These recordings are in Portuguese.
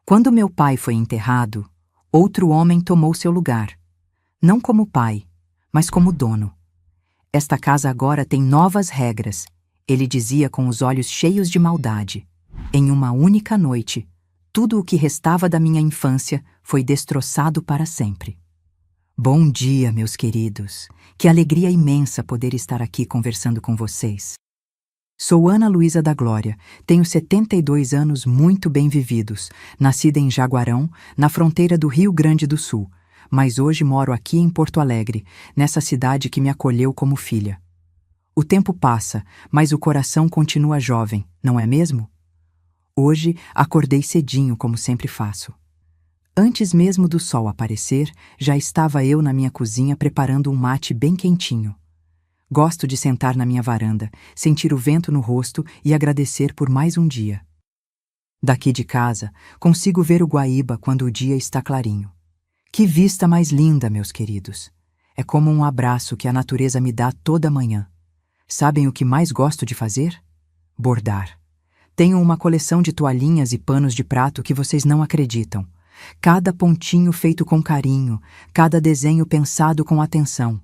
Quando meu pai foi enterrado, outro homem tomou seu lugar. Não como pai, mas como dono. Esta casa agora tem novas regras, ele dizia com os olhos cheios de maldade. Em uma única noite, tudo o que restava da minha infância foi destroçado para sempre. Bom dia, meus queridos. Que alegria imensa poder estar aqui conversando com vocês. Sou Ana Luísa da Glória, tenho 72 anos muito bem vividos, nascida em Jaguarão, na fronteira do Rio Grande do Sul, mas hoje moro aqui em Porto Alegre, nessa cidade que me acolheu como filha. O tempo passa, mas o coração continua jovem, não é mesmo? Hoje acordei cedinho, como sempre faço. Antes mesmo do sol aparecer, já estava eu na minha cozinha preparando um mate bem quentinho. Gosto de sentar na minha varanda, sentir o vento no rosto e agradecer por mais um dia. Daqui de casa, consigo ver o Guaíba quando o dia está clarinho. Que vista mais linda, meus queridos! É como um abraço que a natureza me dá toda manhã. Sabem o que mais gosto de fazer? Bordar. Tenho uma coleção de toalhinhas e panos de prato que vocês não acreditam. Cada pontinho feito com carinho, cada desenho pensado com atenção.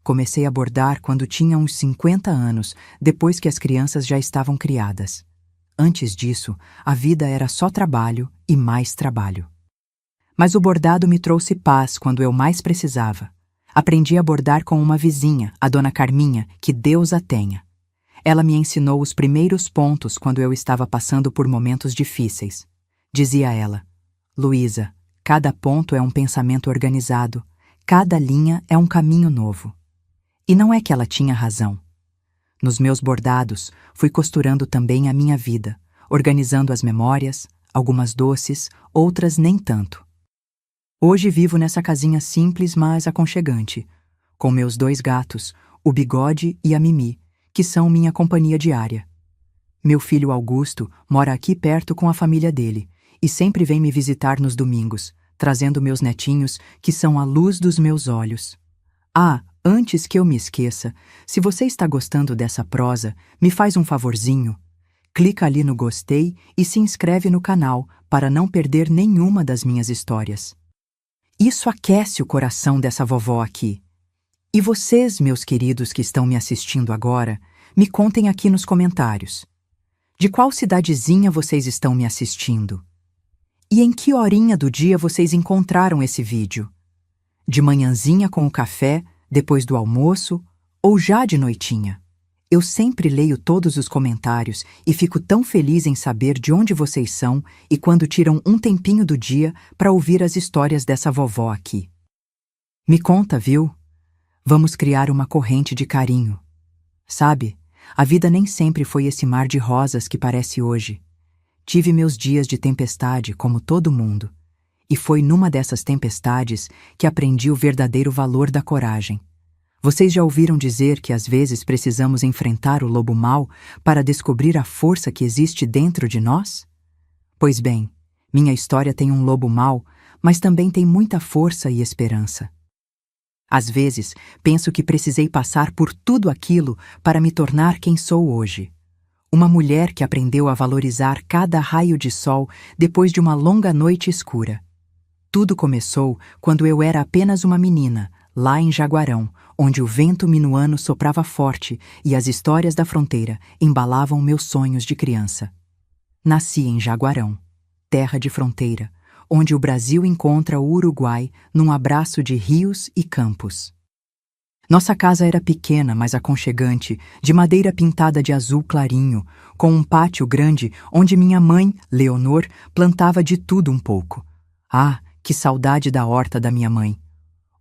Comecei a bordar quando tinha uns 50 anos, depois que as crianças já estavam criadas. Antes disso, a vida era só trabalho e mais trabalho. Mas o bordado me trouxe paz quando eu mais precisava. Aprendi a bordar com uma vizinha, a dona Carminha, que Deus a tenha. Ela me ensinou os primeiros pontos quando eu estava passando por momentos difíceis. Dizia ela: Luísa, cada ponto é um pensamento organizado, cada linha é um caminho novo. E não é que ela tinha razão. Nos meus bordados, fui costurando também a minha vida, organizando as memórias, algumas doces, outras nem tanto. Hoje vivo nessa casinha simples, mas aconchegante, com meus 2 gatos, o Bigode e a Mimi, que são minha companhia diária. Meu filho Augusto mora aqui perto com a família dele e sempre vem me visitar nos domingos, trazendo meus netinhos, que são a luz dos meus olhos. Antes que eu me esqueça, se você está gostando dessa prosa, me faz um favorzinho. Clica ali no gostei e se inscreve no canal para não perder nenhuma das minhas histórias. Isso aquece o coração dessa vovó aqui. E vocês, meus queridos que estão me assistindo agora, me contem aqui nos comentários. De qual cidadezinha vocês estão me assistindo? E em que horinha do dia vocês encontraram esse vídeo? De manhãzinha com o café, depois do almoço, ou já de noitinha? Eu sempre leio todos os comentários e fico tão feliz em saber de onde vocês são e quando tiram um tempinho do dia para ouvir as histórias dessa vovó aqui. Me conta, viu? Vamos criar uma corrente de carinho. Sabe, a vida nem sempre foi esse mar de rosas que parece hoje. Tive meus dias de tempestade, como todo mundo. E foi numa dessas tempestades que aprendi o verdadeiro valor da coragem. Vocês já ouviram dizer que às vezes precisamos enfrentar o lobo mau para descobrir a força que existe dentro de nós? Pois bem, minha história tem um lobo mau, mas também tem muita força e esperança. Às vezes, penso que precisei passar por tudo aquilo para me tornar quem sou hoje. Uma mulher que aprendeu a valorizar cada raio de sol depois de uma longa noite escura. Tudo começou quando eu era apenas uma menina, lá em Jaguarão, onde o vento minuano soprava forte e as histórias da fronteira embalavam meus sonhos de criança. Nasci em Jaguarão, terra de fronteira, onde o Brasil encontra o Uruguai num abraço de rios e campos. Nossa casa era pequena, mas aconchegante, de madeira pintada de azul clarinho, com um pátio grande onde minha mãe, Leonor, plantava de tudo um pouco. Que saudade da horta da minha mãe!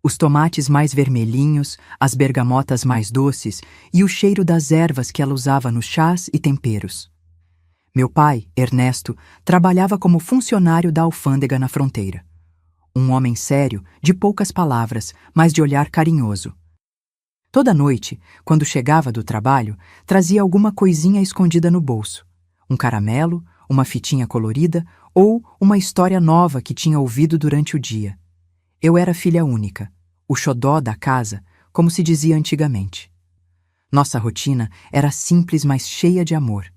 Os tomates mais vermelhinhos, as bergamotas mais doces e o cheiro das ervas que ela usava nos chás e temperos. Meu pai, Ernesto, trabalhava como funcionário da alfândega na fronteira. Um homem sério, de poucas palavras, mas de olhar carinhoso. Toda noite, quando chegava do trabalho, trazia alguma coisinha escondida no bolso. Um caramelo, uma fitinha colorida ou uma história nova que tinha ouvido durante o dia. Eu era filha única, o xodó da casa, como se dizia antigamente. Nossa rotina era simples, mas cheia de amor.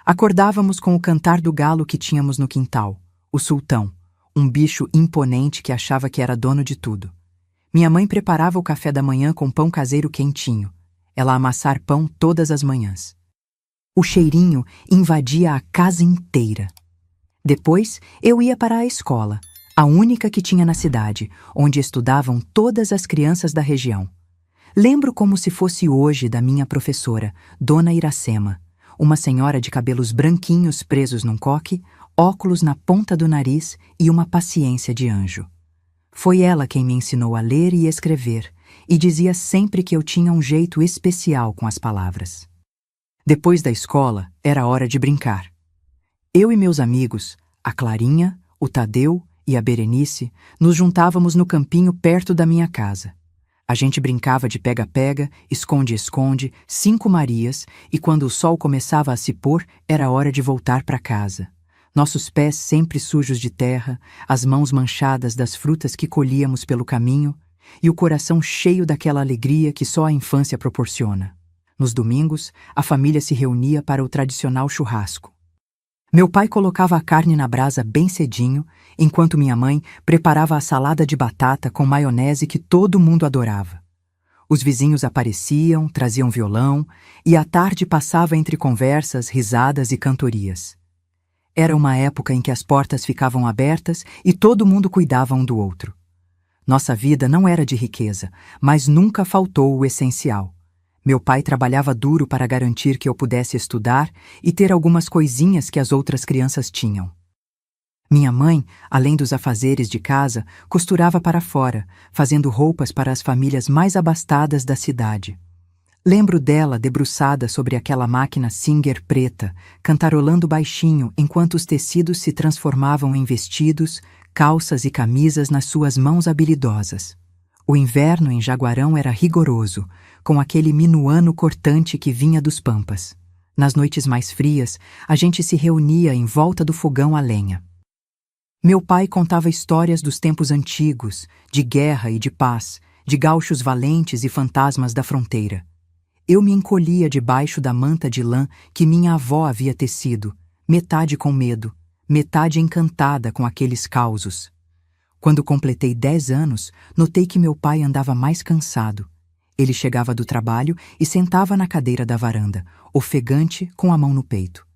Acordávamos com o cantar do galo que tínhamos no quintal, o sultão, um bicho imponente que achava que era dono de tudo. Minha mãe preparava o café da manhã com pão caseiro quentinho. Ela amassar pão todas as manhãs. O cheirinho invadia a casa inteira. Depois, eu ia para a escola, a única que tinha na cidade, onde estudavam todas as crianças da região. Lembro como se fosse hoje da minha professora, Dona Iracema, uma senhora de cabelos branquinhos presos num coque, óculos na ponta do nariz e uma paciência de anjo. Foi ela quem me ensinou a ler e escrever, e dizia sempre que eu tinha um jeito especial com as palavras. Depois da escola, era hora de brincar. Eu e meus amigos, a Clarinha, o Tadeu e a Berenice, nos juntávamos no campinho perto da minha casa. A gente brincava de pega-pega, esconde-esconde, 5 Marias, e quando o sol começava a se pôr, era hora de voltar para casa. Nossos pés sempre sujos de terra, as mãos manchadas das frutas que colhíamos pelo caminho, e o coração cheio daquela alegria que só a infância proporciona. Nos domingos, a família se reunia para o tradicional churrasco. Meu pai colocava a carne na brasa bem cedinho, enquanto minha mãe preparava a salada de batata com maionese que todo mundo adorava. Os vizinhos apareciam, traziam violão, e a tarde passava entre conversas, risadas e cantorias. Era uma época em que as portas ficavam abertas e todo mundo cuidava um do outro. Nossa vida não era de riqueza, mas nunca faltou o essencial. Meu pai trabalhava duro para garantir que eu pudesse estudar e ter algumas coisinhas que as outras crianças tinham. Minha mãe, além dos afazeres de casa, costurava para fora, fazendo roupas para as famílias mais abastadas da cidade. Lembro dela debruçada sobre aquela máquina Singer preta, cantarolando baixinho enquanto os tecidos se transformavam em vestidos, calças e camisas nas suas mãos habilidosas. O inverno em Jaguarão era rigoroso, com aquele minuano cortante que vinha dos pampas. Nas noites mais frias, a gente se reunia em volta do fogão a lenha. Meu pai contava histórias dos tempos antigos, de guerra e de paz, de gaúchos valentes e fantasmas da fronteira. Eu me encolhia debaixo da manta de lã que minha avó havia tecido, metade com medo, metade encantada com aqueles causos. Quando completei 10 anos, notei que meu pai andava mais cansado. Ele chegava do trabalho e sentava na cadeira da varanda, ofegante, com a mão no peito.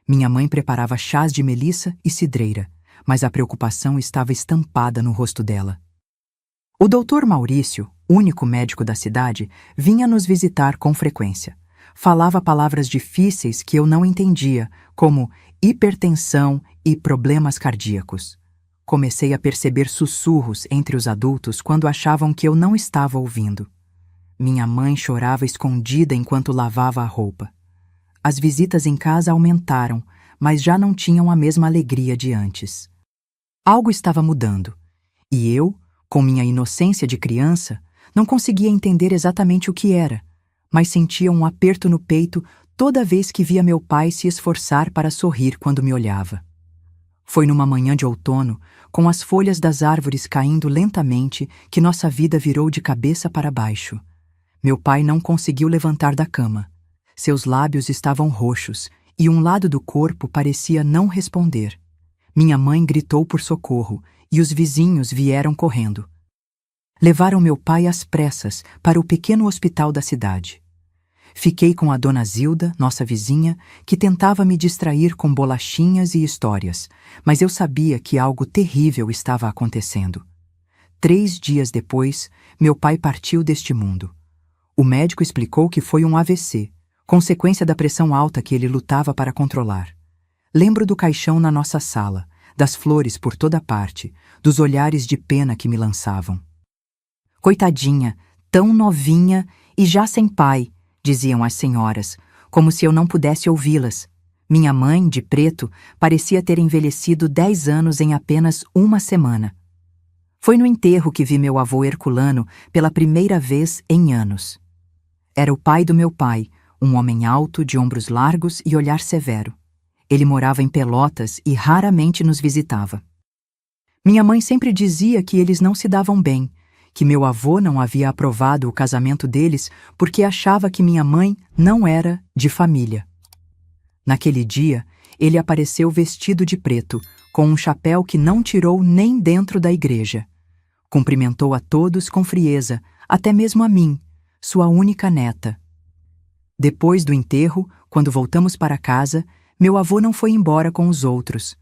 Minha mãe preparava chás de melissa e cidreira, mas a preocupação estava estampada no rosto dela. O doutor Maurício, único médico da cidade, vinha nos visitar com frequência. Falava palavras difíceis que eu não entendia, como hipertensão e problemas cardíacos. Comecei a perceber sussurros entre os adultos quando achavam que eu não estava ouvindo. Minha mãe chorava escondida enquanto lavava a roupa. As visitas em casa aumentaram, mas já não tinham a mesma alegria de antes. Algo estava mudando, e eu, com minha inocência de criança, não conseguia entender exatamente o que era, mas sentia um aperto no peito toda vez que via meu pai se esforçar para sorrir quando me olhava. Foi numa manhã de outono, com as folhas das árvores caindo lentamente, que nossa vida virou de cabeça para baixo. Meu pai não conseguiu levantar da cama. Seus lábios estavam roxos e um lado do corpo parecia não responder. Minha mãe gritou por socorro e os vizinhos vieram correndo. Levaram meu pai às pressas para o pequeno hospital da cidade. Fiquei com a dona Zilda, nossa vizinha, que tentava me distrair com bolachinhas e histórias, mas eu sabia que algo terrível estava acontecendo. 3 dias depois, meu pai partiu deste mundo. O médico explicou que foi um AVC, consequência da pressão alta que ele lutava para controlar. Lembro do caixão na nossa sala, das flores por toda parte, dos olhares de pena que me lançavam. Coitadinha, tão novinha e já sem pai, diziam as senhoras, como se eu não pudesse ouvi-las. Minha mãe, de preto, parecia ter envelhecido 10 anos em apenas 1 semana. Foi no enterro que vi meu avô Herculano pela primeira vez em anos. Era o pai do meu pai, um homem alto, de ombros largos e olhar severo. Ele morava em Pelotas e raramente nos visitava. Minha mãe sempre dizia que eles não se davam bem, que meu avô não havia aprovado o casamento deles porque achava que minha mãe não era de família. Naquele dia, ele apareceu vestido de preto, com um chapéu que não tirou nem dentro da igreja. Cumprimentou a todos com frieza, até mesmo a mim, sua única neta. Depois do enterro, quando voltamos para casa, meu avô não foi embora com os outros.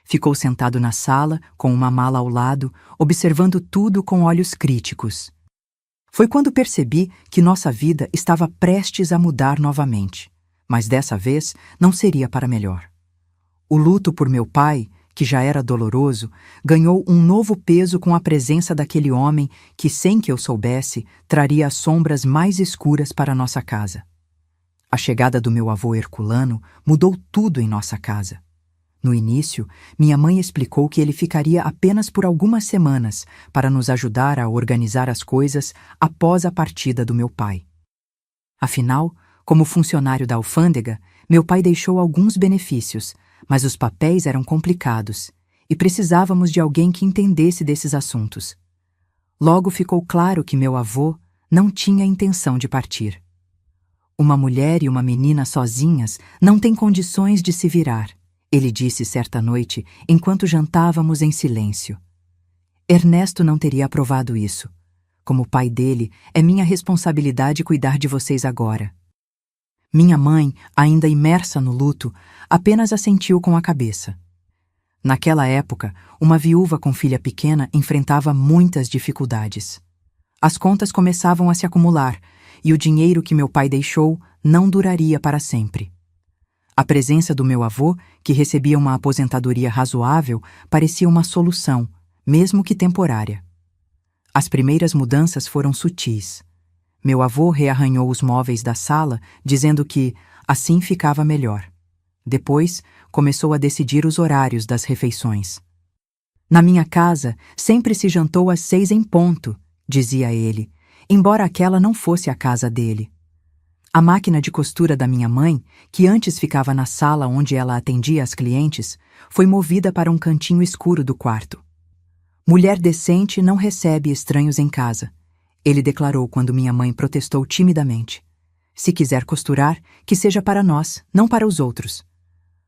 Ficou sentado na sala, com uma mala ao lado, observando tudo com olhos críticos. Foi quando percebi que nossa vida estava prestes a mudar novamente, mas dessa vez não seria para melhor. O luto por meu pai, que já era doloroso, ganhou um novo peso com a presença daquele homem que, sem que eu soubesse, traria as sombras mais escuras para nossa casa. A chegada do meu avô Herculano mudou tudo em nossa casa. No início, minha mãe explicou que ele ficaria apenas por algumas semanas para nos ajudar a organizar as coisas após a partida do meu pai. Afinal, como funcionário da alfândega, meu pai deixou alguns benefícios, mas os papéis eram complicados e precisávamos de alguém que entendesse desses assuntos. Logo ficou claro que meu avô não tinha intenção de partir. Uma mulher e uma menina sozinhas não têm condições de se virar, ele disse certa noite, enquanto jantávamos em silêncio. Ernesto não teria aprovado isso. Como pai dele, é minha responsabilidade cuidar de vocês agora. Minha mãe, ainda imersa no luto, apenas assentiu com a cabeça. Naquela época, uma viúva com filha pequena enfrentava muitas dificuldades. As contas começavam a se acumular, e o dinheiro que meu pai deixou não duraria para sempre. A presença do meu avô, que recebia uma aposentadoria razoável, parecia uma solução, mesmo que temporária. As primeiras mudanças foram sutis. Meu avô rearranhou os móveis da sala, dizendo que assim ficava melhor. Depois, começou a decidir os horários das refeições. Na minha casa, sempre se jantou às 6 em ponto, dizia ele, embora aquela não fosse a casa dele. A máquina de costura da minha mãe, que antes ficava na sala onde ela atendia as clientes, foi movida para um cantinho escuro do quarto. Mulher decente não recebe estranhos em casa, ele declarou quando minha mãe protestou timidamente. Se quiser costurar, que seja para nós, não para os outros.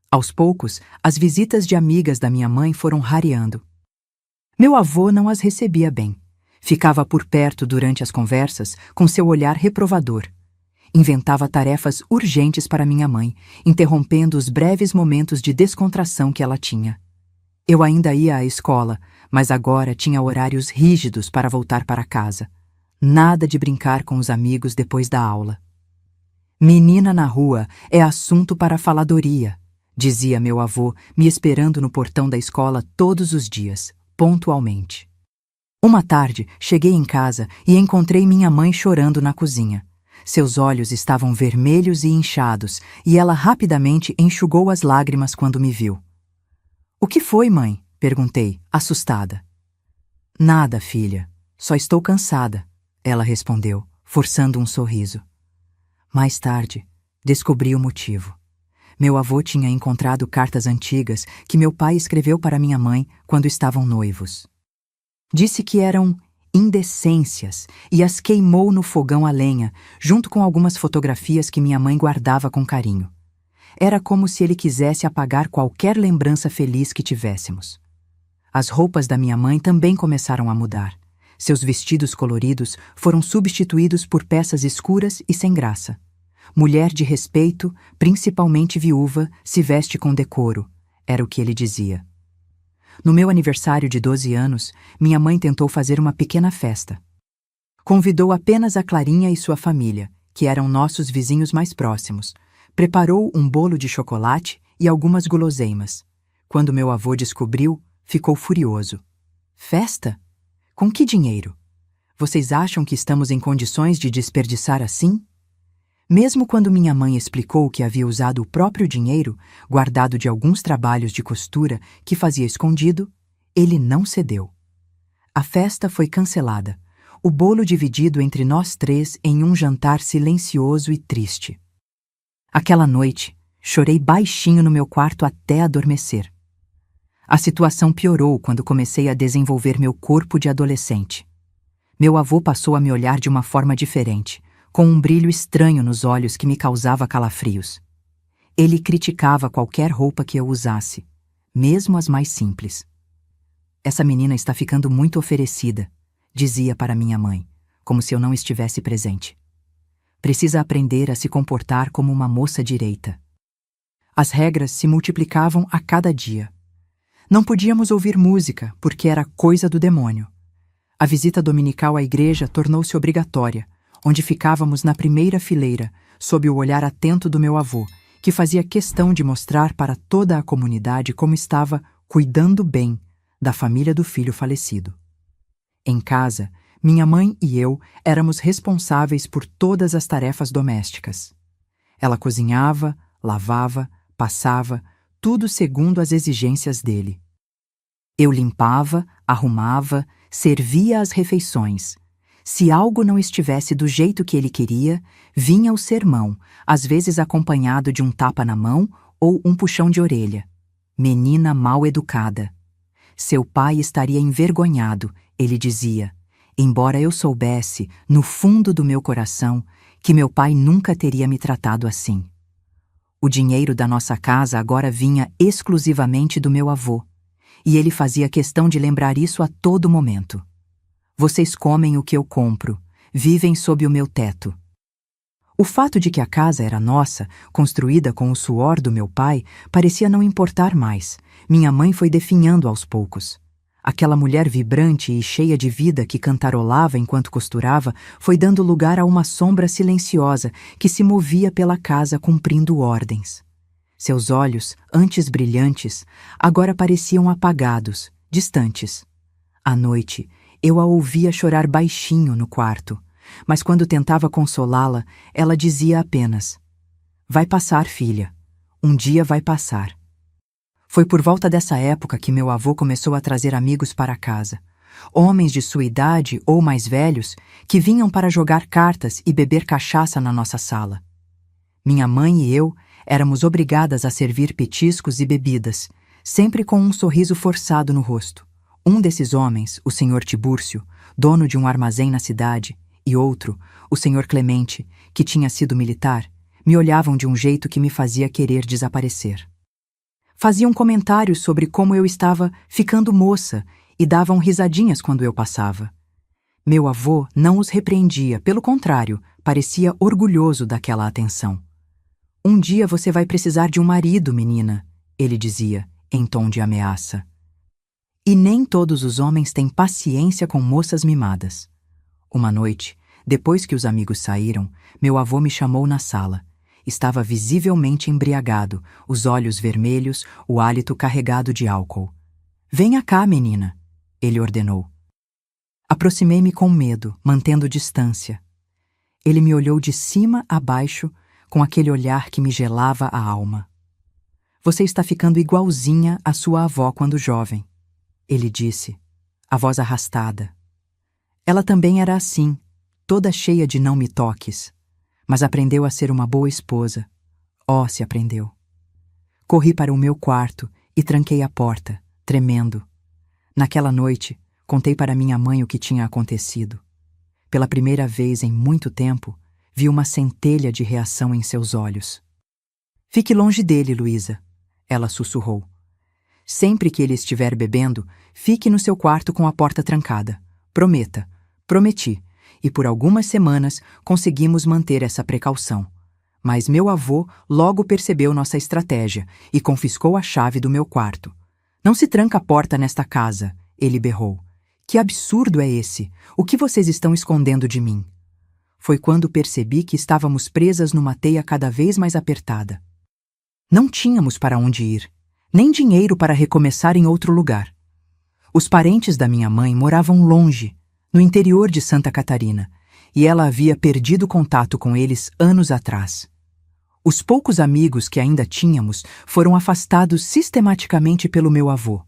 Aos poucos, as visitas de amigas da minha mãe foram rareando. Meu avô não as recebia bem. Ficava por perto durante as conversas, com seu olhar reprovador. Inventava tarefas urgentes para minha mãe, interrompendo os breves momentos de descontração que ela tinha. Eu ainda ia à escola, mas agora tinha horários rígidos para voltar para casa. Nada de brincar com os amigos depois da aula. Menina na rua é assunto para faladoria, dizia meu avô, me esperando no portão da escola todos os dias, pontualmente. Uma tarde, cheguei em casa e encontrei minha mãe chorando na cozinha. Seus olhos estavam vermelhos e inchados, e ela rapidamente enxugou as lágrimas quando me viu. — O que foi, mãe? Perguntei, assustada. — Nada, filha. Só estou cansada, ela respondeu, forçando um sorriso. Mais tarde, descobri o motivo. Meu avô tinha encontrado cartas antigas que meu pai escreveu para minha mãe quando estavam noivos. Disse que eram indecências e as queimou no fogão a lenha, junto com algumas fotografias que minha mãe guardava com carinho. Era como se ele quisesse apagar qualquer lembrança feliz que tivéssemos. As roupas da minha mãe também começaram a mudar. Seus vestidos coloridos foram substituídos por peças escuras e sem graça. Mulher de respeito, principalmente viúva, se veste com decoro, era o que ele dizia. No meu aniversário de 12 anos, minha mãe tentou fazer uma pequena festa. Convidou apenas a Clarinha e sua família, que eram nossos vizinhos mais próximos. Preparou um bolo de chocolate e algumas guloseimas. Quando meu avô descobriu, ficou furioso. Festa? Com que dinheiro? Vocês acham que estamos em condições de desperdiçar assim? Mesmo quando minha mãe explicou que havia usado o próprio dinheiro, guardado de alguns trabalhos de costura que fazia escondido, ele não cedeu. A festa foi cancelada, o bolo dividido entre nós três em um jantar silencioso e triste. Aquela noite, chorei baixinho no meu quarto até adormecer. A situação piorou quando comecei a desenvolver meu corpo de adolescente. Meu avô passou a me olhar de uma forma diferente, com um brilho estranho nos olhos que me causava calafrios. Ele criticava qualquer roupa que eu usasse, mesmo as mais simples. Essa menina está ficando muito oferecida, dizia para minha mãe, como se eu não estivesse presente. Precisa aprender a se comportar como uma moça direita. As regras se multiplicavam a cada dia. Não podíamos ouvir música, porque era coisa do demônio. A visita dominical à igreja tornou-se obrigatória, onde ficávamos na primeira fileira, sob o olhar atento do meu avô, que fazia questão de mostrar para toda a comunidade como estava cuidando bem da família do filho falecido. Em casa, minha mãe e eu éramos responsáveis por todas as tarefas domésticas. Ela cozinhava, lavava, passava, tudo segundo as exigências dele. Eu limpava, arrumava, servia as refeições. Se algo não estivesse do jeito que ele queria, vinha o sermão, às vezes acompanhado de um tapa na mão ou um puxão de orelha. Menina mal educada. Seu pai estaria envergonhado, ele dizia, embora eu soubesse, no fundo do meu coração, que meu pai nunca teria me tratado assim. O dinheiro da nossa casa agora vinha exclusivamente do meu avô, e ele fazia questão de lembrar isso a todo momento. Vocês comem o que eu compro, vivem sob o meu teto. O fato de que a casa era nossa, construída com o suor do meu pai, parecia não importar mais. Minha mãe foi definhando aos poucos. Aquela mulher vibrante e cheia de vida que cantarolava enquanto costurava foi dando lugar a uma sombra silenciosa que se movia pela casa cumprindo ordens. Seus olhos, antes brilhantes, agora pareciam apagados, distantes. À noite, eu a ouvia chorar baixinho no quarto, mas quando tentava consolá-la, ela dizia apenas: "Vai passar, filha. Um dia vai passar." Foi por volta dessa época que meu avô começou a trazer amigos para casa. Homens de sua idade ou mais velhos que vinham para jogar cartas e beber cachaça na nossa sala. Minha mãe e eu éramos obrigadas a servir petiscos e bebidas, sempre com um sorriso forçado no rosto. Um desses homens, o senhor Tibúrcio, dono de um armazém na cidade, e outro, o senhor Clemente, que tinha sido militar, me olhavam de um jeito que me fazia querer desaparecer. Faziam comentários sobre como eu estava ficando moça e davam risadinhas quando eu passava. Meu avô não os repreendia, pelo contrário, parecia orgulhoso daquela atenção. "Um dia você vai precisar de um marido, menina", ele dizia, em tom de ameaça. E nem todos os homens têm paciência com moças mimadas. Uma noite, depois que os amigos saíram, meu avô me chamou na sala. Estava visivelmente embriagado, os olhos vermelhos, o hálito carregado de álcool. "Venha cá, menina", ele ordenou. Aproximei-me com medo, mantendo distância. Ele me olhou de cima a baixo, com aquele olhar que me gelava a alma. "Você está ficando igualzinha à sua avó quando jovem", ele disse, a voz arrastada. Ela também era assim, toda cheia de não me toques, mas aprendeu a ser uma boa esposa. Oh, se aprendeu. Corri para o meu quarto e tranquei a porta, tremendo. Naquela noite, contei para minha mãe o que tinha acontecido. Pela primeira vez em muito tempo, vi uma centelha de reação em seus olhos. "Fique longe dele, Luísa", ela sussurrou. "Sempre que ele estiver bebendo, fique no seu quarto com a porta trancada. Prometa." Prometi, e por algumas semanas conseguimos manter essa precaução. Mas meu avô logo percebeu nossa estratégia e confiscou a chave do meu quarto. "Não se tranca a porta nesta casa", ele berrou. "Que absurdo é esse? O que vocês estão escondendo de mim?" Foi quando percebi que estávamos presas numa teia cada vez mais apertada. Não tínhamos para onde ir, nem dinheiro para recomeçar em outro lugar. Os parentes da minha mãe moravam longe, no interior de Santa Catarina, e ela havia perdido contato com eles anos atrás. Os poucos amigos que ainda tínhamos foram afastados sistematicamente pelo meu avô.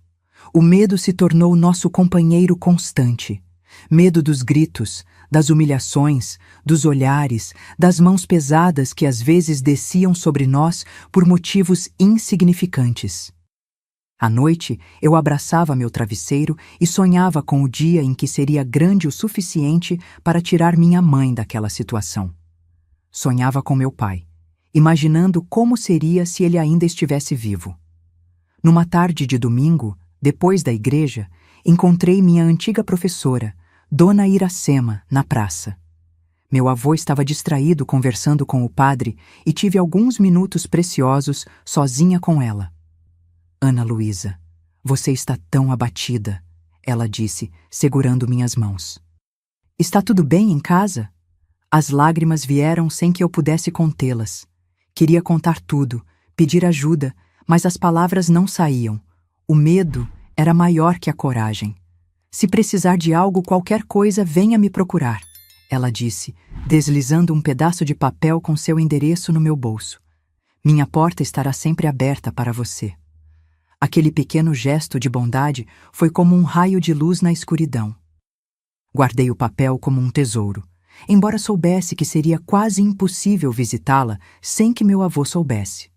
O medo se tornou nosso companheiro constante. Medo dos gritos, das humilhações, dos olhares, das mãos pesadas que às vezes desciam sobre nós por motivos insignificantes. À noite, eu abraçava meu travesseiro e sonhava com o dia em que seria grande o suficiente para tirar minha mãe daquela situação. Sonhava com meu pai, imaginando como seria se ele ainda estivesse vivo. Numa tarde de domingo, depois da igreja, encontrei minha antiga professora, Dona Iracema, na praça. Meu avô estava distraído conversando com o padre e tive alguns minutos preciosos sozinha com ela. Ana Luísa, você está tão abatida, ela disse, segurando minhas mãos. Está tudo bem em casa? As lágrimas vieram sem que eu pudesse contê-las. Queria contar tudo, pedir ajuda, mas as palavras não saíam. O medo era maior que a coragem. Se precisar de algo, qualquer coisa, venha me procurar, ela disse, deslizando um pedaço de papel com seu endereço no meu bolso. Minha porta estará sempre aberta para você. Aquele pequeno gesto de bondade foi como um raio de luz na escuridão. Guardei o papel como um tesouro, embora soubesse que seria quase impossível visitá-la sem que meu avô soubesse.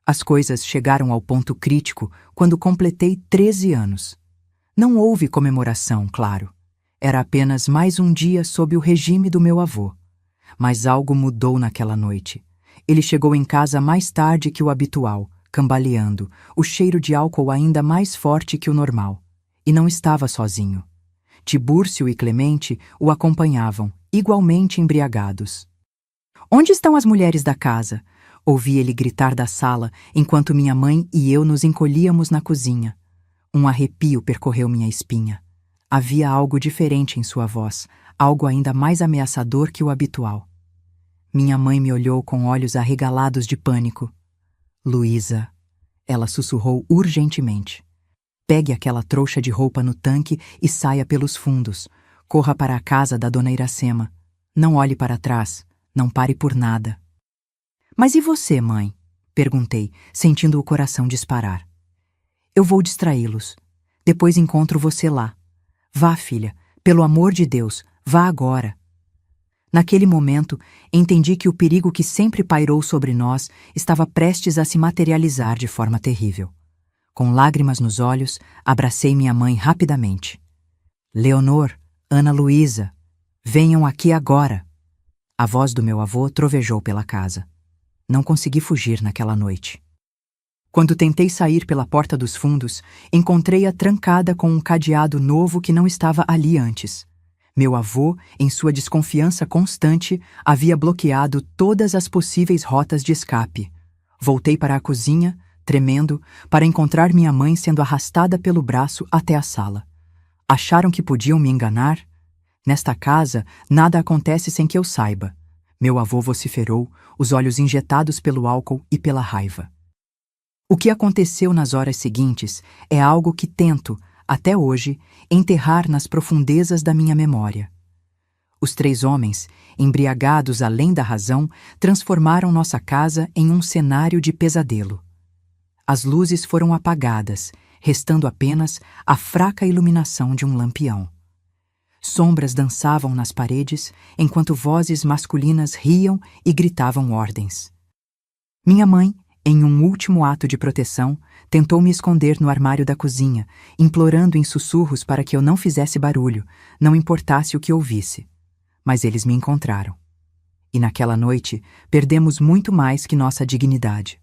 As coisas chegaram ao ponto crítico quando completei 13 anos. Não houve comemoração, claro. Era apenas mais um dia sob o regime do meu avô. Mas algo mudou naquela noite. Ele chegou em casa mais tarde que o habitual, cambaleando, o cheiro de álcool ainda mais forte que o normal. E não estava sozinho. Tibúrcio e Clemente o acompanhavam, igualmente embriagados. "Onde estão as mulheres da casa?" Ouvi ele gritar da sala, enquanto minha mãe e eu nos encolhíamos na cozinha. Um arrepio percorreu minha espinha. Havia algo diferente em sua voz, algo ainda mais ameaçador que o habitual. Minha mãe me olhou com olhos arregalados de pânico. "Luísa", ela sussurrou urgentemente. "Pegue aquela trouxa de roupa no tanque e saia pelos fundos. Corra para a casa da dona Iracema. Não olhe para trás. Não pare por nada." "Mas e você, mãe?" perguntei, sentindo o coração disparar. "Eu vou distraí-los. Depois encontro você lá. Vá, filha. Pelo amor de Deus, vá agora." Naquele momento, entendi que o perigo que sempre pairou sobre nós estava prestes a se materializar de forma terrível. Com lágrimas nos olhos, abracei minha mãe rapidamente. "Leonor, Ana Luísa, venham aqui agora." A voz do meu avô trovejou pela casa. Não consegui fugir naquela noite. Quando tentei sair pela porta dos fundos, encontrei-a trancada com um cadeado novo que não estava ali antes. Meu avô, em sua desconfiança constante, havia bloqueado todas as possíveis rotas de escape. Voltei para a cozinha, tremendo, para encontrar minha mãe sendo arrastada pelo braço até a sala. Acharam que podiam me enganar? "Nesta casa, nada acontece sem que eu saiba." Meu avô vociferou, os olhos injetados pelo álcool e pela raiva. O que aconteceu nas horas seguintes é algo que tento, até hoje, enterrar nas profundezas da minha memória. Os 3 homens, embriagados além da razão, transformaram nossa casa em um cenário de pesadelo. As luzes foram apagadas, restando apenas a fraca iluminação de um lampião. Sombras dançavam nas paredes, enquanto vozes masculinas riam e gritavam ordens. Minha mãe, em um último ato de proteção, tentou me esconder no armário da cozinha, implorando em sussurros para que eu não fizesse barulho, não importasse o que ouvisse. Mas eles me encontraram. E naquela noite, perdemos muito mais que nossa dignidade.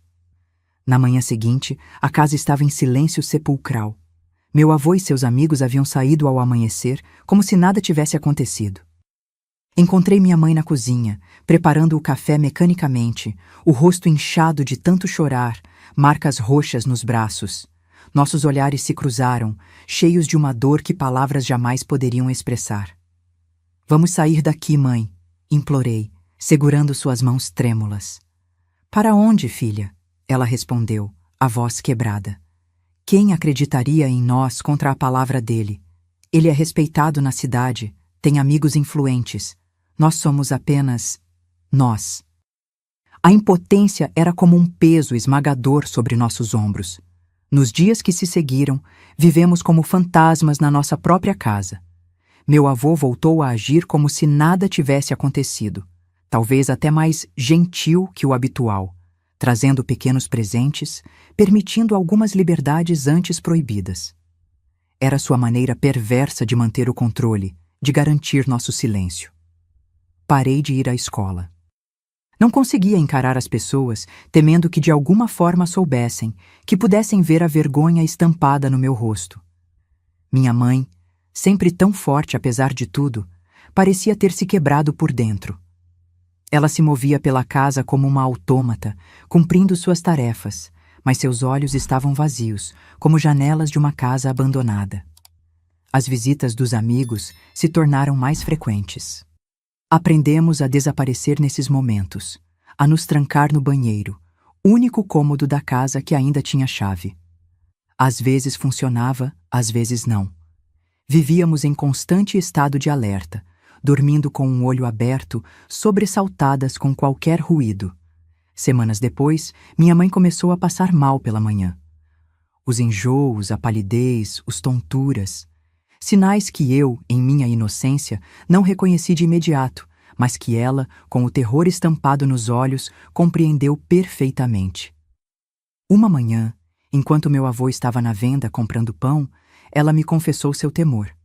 Na manhã seguinte, a casa estava em silêncio sepulcral. Meu avô e seus amigos haviam saído ao amanhecer, como se nada tivesse acontecido. Encontrei minha mãe na cozinha, preparando o café mecanicamente, o rosto inchado de tanto chorar, marcas roxas nos braços. Nossos olhares se cruzaram, cheios de uma dor que palavras jamais poderiam expressar. "Vamos sair daqui, mãe", implorei, segurando suas mãos trêmulas. "Para onde, filha?" ela respondeu, a voz quebrada. "Quem acreditaria em nós contra a palavra dele? Ele é respeitado na cidade, tem amigos influentes. Nós somos apenas nós." A impotência era como um peso esmagador sobre nossos ombros. Nos dias que se seguiram, vivemos como fantasmas na nossa própria casa. Meu avô voltou a agir como se nada tivesse acontecido, talvez até mais gentil que o habitual, trazendo pequenos presentes, permitindo algumas liberdades antes proibidas. Era sua maneira perversa de manter o controle, de garantir nosso silêncio. Parei de ir à escola. Não conseguia encarar as pessoas, temendo que de alguma forma soubessem, que pudessem ver a vergonha estampada no meu rosto. Minha mãe, sempre tão forte apesar de tudo, parecia ter se quebrado por dentro. Ela se movia pela casa como uma autômata, cumprindo suas tarefas, mas seus olhos estavam vazios, como janelas de uma casa abandonada. As visitas dos amigos se tornaram mais frequentes. Aprendemos a desaparecer nesses momentos, a nos trancar no banheiro, único cômodo da casa que ainda tinha chave. Às vezes funcionava, às vezes não. Vivíamos em constante estado de alerta, dormindo com um olho aberto, sobressaltadas com qualquer ruído. Semanas depois, minha mãe começou a passar mal pela manhã. Os enjoos, a palidez, os tonturas. Sinais que eu, em minha inocência, não reconheci de imediato, mas que ela, com o terror estampado nos olhos, compreendeu perfeitamente. Uma manhã, enquanto meu avô estava na venda comprando pão, ela me confessou seu temor.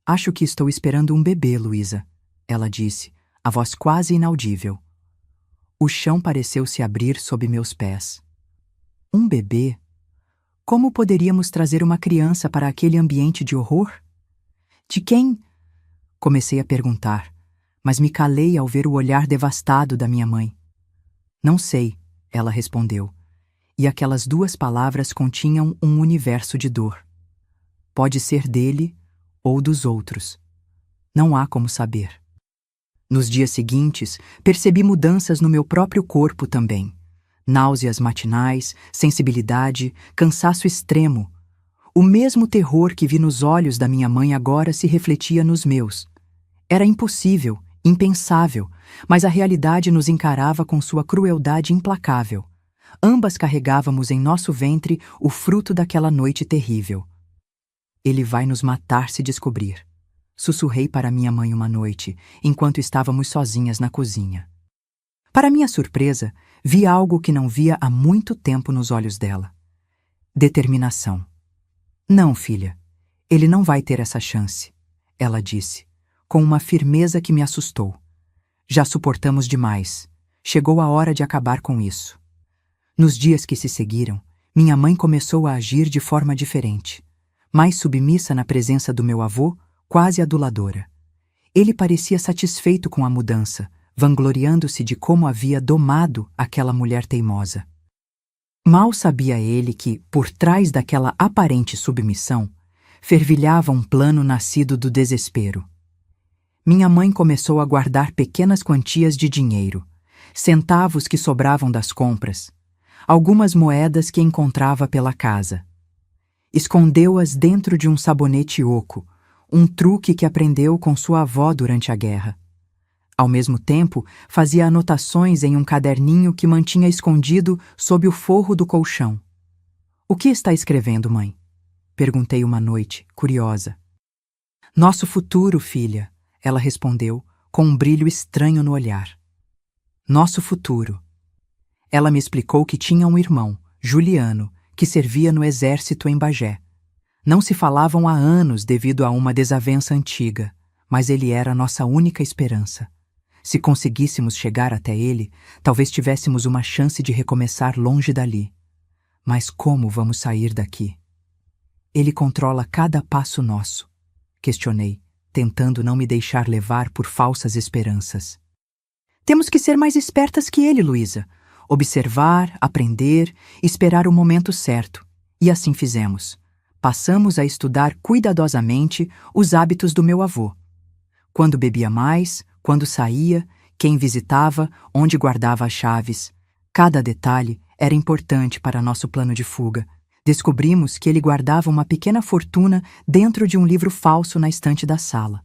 "Acho que estou esperando um bebê, Luísa", ela disse, a voz quase inaudível. O chão pareceu se abrir sob meus pés. Um bebê? Como poderíamos trazer uma criança para aquele ambiente de horror? De quem? Comecei a perguntar, mas me calei ao ver o olhar devastado da minha mãe. "Não sei", ela respondeu, e aquelas duas palavras continham um universo de dor. Pode ser dele ou dos outros. Não há como saber. Nos dias seguintes, percebi mudanças no meu próprio corpo também. Náuseas matinais, sensibilidade, cansaço extremo. O mesmo terror que vi nos olhos da minha mãe agora se refletia nos meus. Era impossível, impensável, mas a realidade nos encarava com sua crueldade implacável. Ambas carregávamos em nosso ventre o fruto daquela noite terrível. "Ele vai nos matar se descobrir", sussurrei para minha mãe uma noite, enquanto estávamos sozinhas na cozinha. Para minha surpresa, vi algo que não via há muito tempo nos olhos dela. Determinação. "Não, filha, ele não vai ter essa chance", ela disse, com uma firmeza que me assustou. "Já suportamos demais. Chegou a hora de acabar com isso." Nos dias que se seguiram, minha mãe começou a agir de forma diferente. Mais submissa na presença do meu avô, quase aduladora. Ele parecia satisfeito com a mudança, vangloriando-se de como havia domado aquela mulher teimosa. Mal sabia ele que, por trás daquela aparente submissão, fervilhava um plano nascido do desespero. Minha mãe começou a guardar pequenas quantias de dinheiro, centavos que sobravam das compras, algumas moedas que encontrava pela casa. Escondeu-as dentro de um sabonete oco, um truque que aprendeu com sua avó durante a guerra. Ao mesmo tempo, fazia anotações em um caderninho que mantinha escondido sob o forro do colchão. "O que está escrevendo, mãe?" perguntei uma noite, curiosa. "Nosso futuro, filha", ela respondeu, com um brilho estranho no olhar. Nosso futuro. Ela me explicou que tinha um irmão, Juliano, que servia no exército em Bagé. Não se falavam há anos devido a uma desavença antiga, mas ele era nossa única esperança. Se conseguíssemos chegar até ele, talvez tivéssemos uma chance de recomeçar longe dali. Mas como vamos sair daqui? "Ele controla cada passo nosso", questionei, tentando não me deixar levar por falsas esperanças. "Temos que ser mais espertas que ele, Luísa. Observar, aprender, esperar o momento certo. E assim fizemos. Passamos a estudar cuidadosamente os hábitos do meu avô. Quando bebia mais, quando saía, quem visitava, onde guardava as chaves. Cada detalhe era importante para nosso plano de fuga. Descobrimos que ele guardava uma pequena fortuna dentro de um livro falso na estante da sala.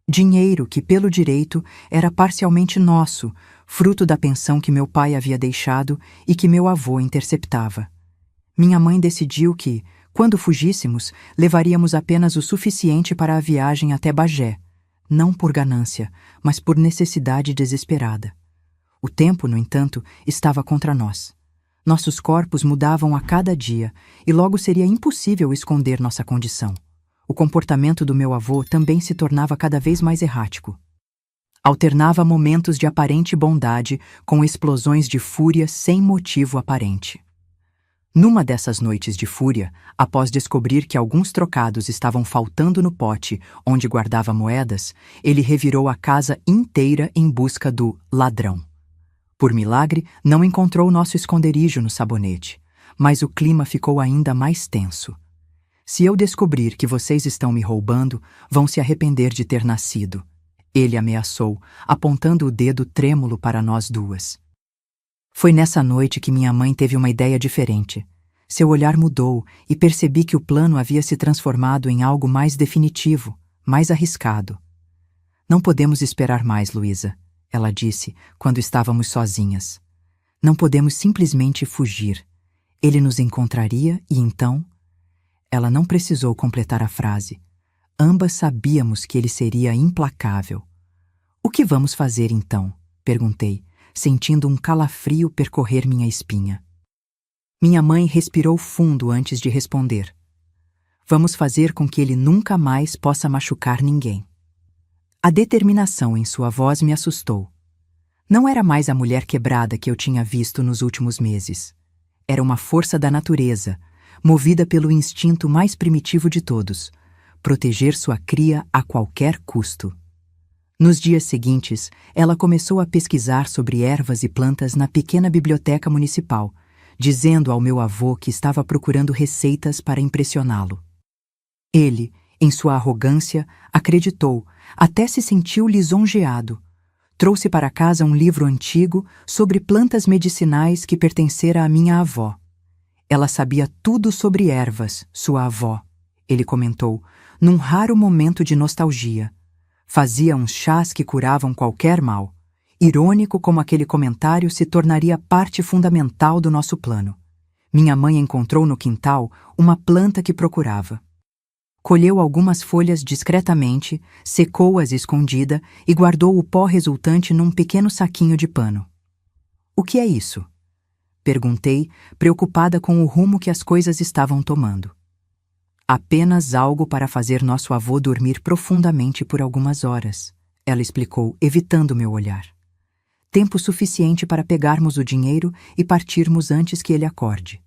Dinheiro que, pelo direito, era parcialmente nosso, fruto da pensão que meu pai havia deixado e que meu avô interceptava. Minha mãe decidiu que, quando fugíssemos, levaríamos apenas o suficiente para a viagem até Bagé, não por ganância, mas por necessidade desesperada. O tempo, no entanto, estava contra nós. Nossos corpos mudavam a cada dia e logo seria impossível esconder nossa condição. O comportamento do meu avô também se tornava cada vez mais errático. Alternava momentos de aparente bondade com explosões de fúria sem motivo aparente. Numa dessas noites de fúria, após descobrir que alguns trocados estavam faltando no pote onde guardava moedas, ele revirou a casa inteira em busca do ladrão. Por milagre, não encontrou nosso esconderijo no sabonete, mas o clima ficou ainda mais tenso. Se eu descobrir que vocês estão me roubando, vão se arrepender de ter nascido. Ele ameaçou, apontando o dedo trêmulo para nós duas. Foi nessa noite que minha mãe teve uma ideia diferente. Seu olhar mudou e percebi que o plano havia se transformado em algo mais definitivo, mais arriscado. Não podemos esperar mais, Luísa, ela disse quando estávamos sozinhas. Não podemos simplesmente fugir. Ele nos encontraria e então... Ela não precisou completar a frase. Ambas sabíamos que ele seria implacável. O que vamos fazer então? Perguntei, sentindo um calafrio percorrer minha espinha. Minha mãe respirou fundo antes de responder. Vamos fazer com que ele nunca mais possa machucar ninguém. A determinação em sua voz me assustou. Não era mais a mulher quebrada que eu tinha visto nos últimos meses. Era uma força da natureza, movida pelo instinto mais primitivo de todos, proteger sua cria a qualquer custo. Nos dias seguintes, ela começou a pesquisar sobre ervas e plantas na pequena biblioteca municipal, dizendo ao meu avô que estava procurando receitas para impressioná-lo. Ele, em sua arrogância, acreditou, até se sentiu lisonjeado. Trouxe para casa um livro antigo sobre plantas medicinais que pertencera à minha avó. Ela sabia tudo sobre ervas, sua avó, ele comentou, num raro momento de nostalgia. Fazia uns chás que curavam qualquer mal. Irônico como aquele comentário se tornaria parte fundamental do nosso plano. Minha mãe encontrou no quintal uma planta que procurava. Colheu algumas folhas discretamente, secou-as escondida e guardou o pó resultante num pequeno saquinho de pano. O que é isso? Perguntei, preocupada com o rumo que as coisas estavam tomando. Apenas algo para fazer nosso avô dormir profundamente por algumas horas, ela explicou, evitando meu olhar. Tempo suficiente para pegarmos o dinheiro e partirmos antes que ele acorde.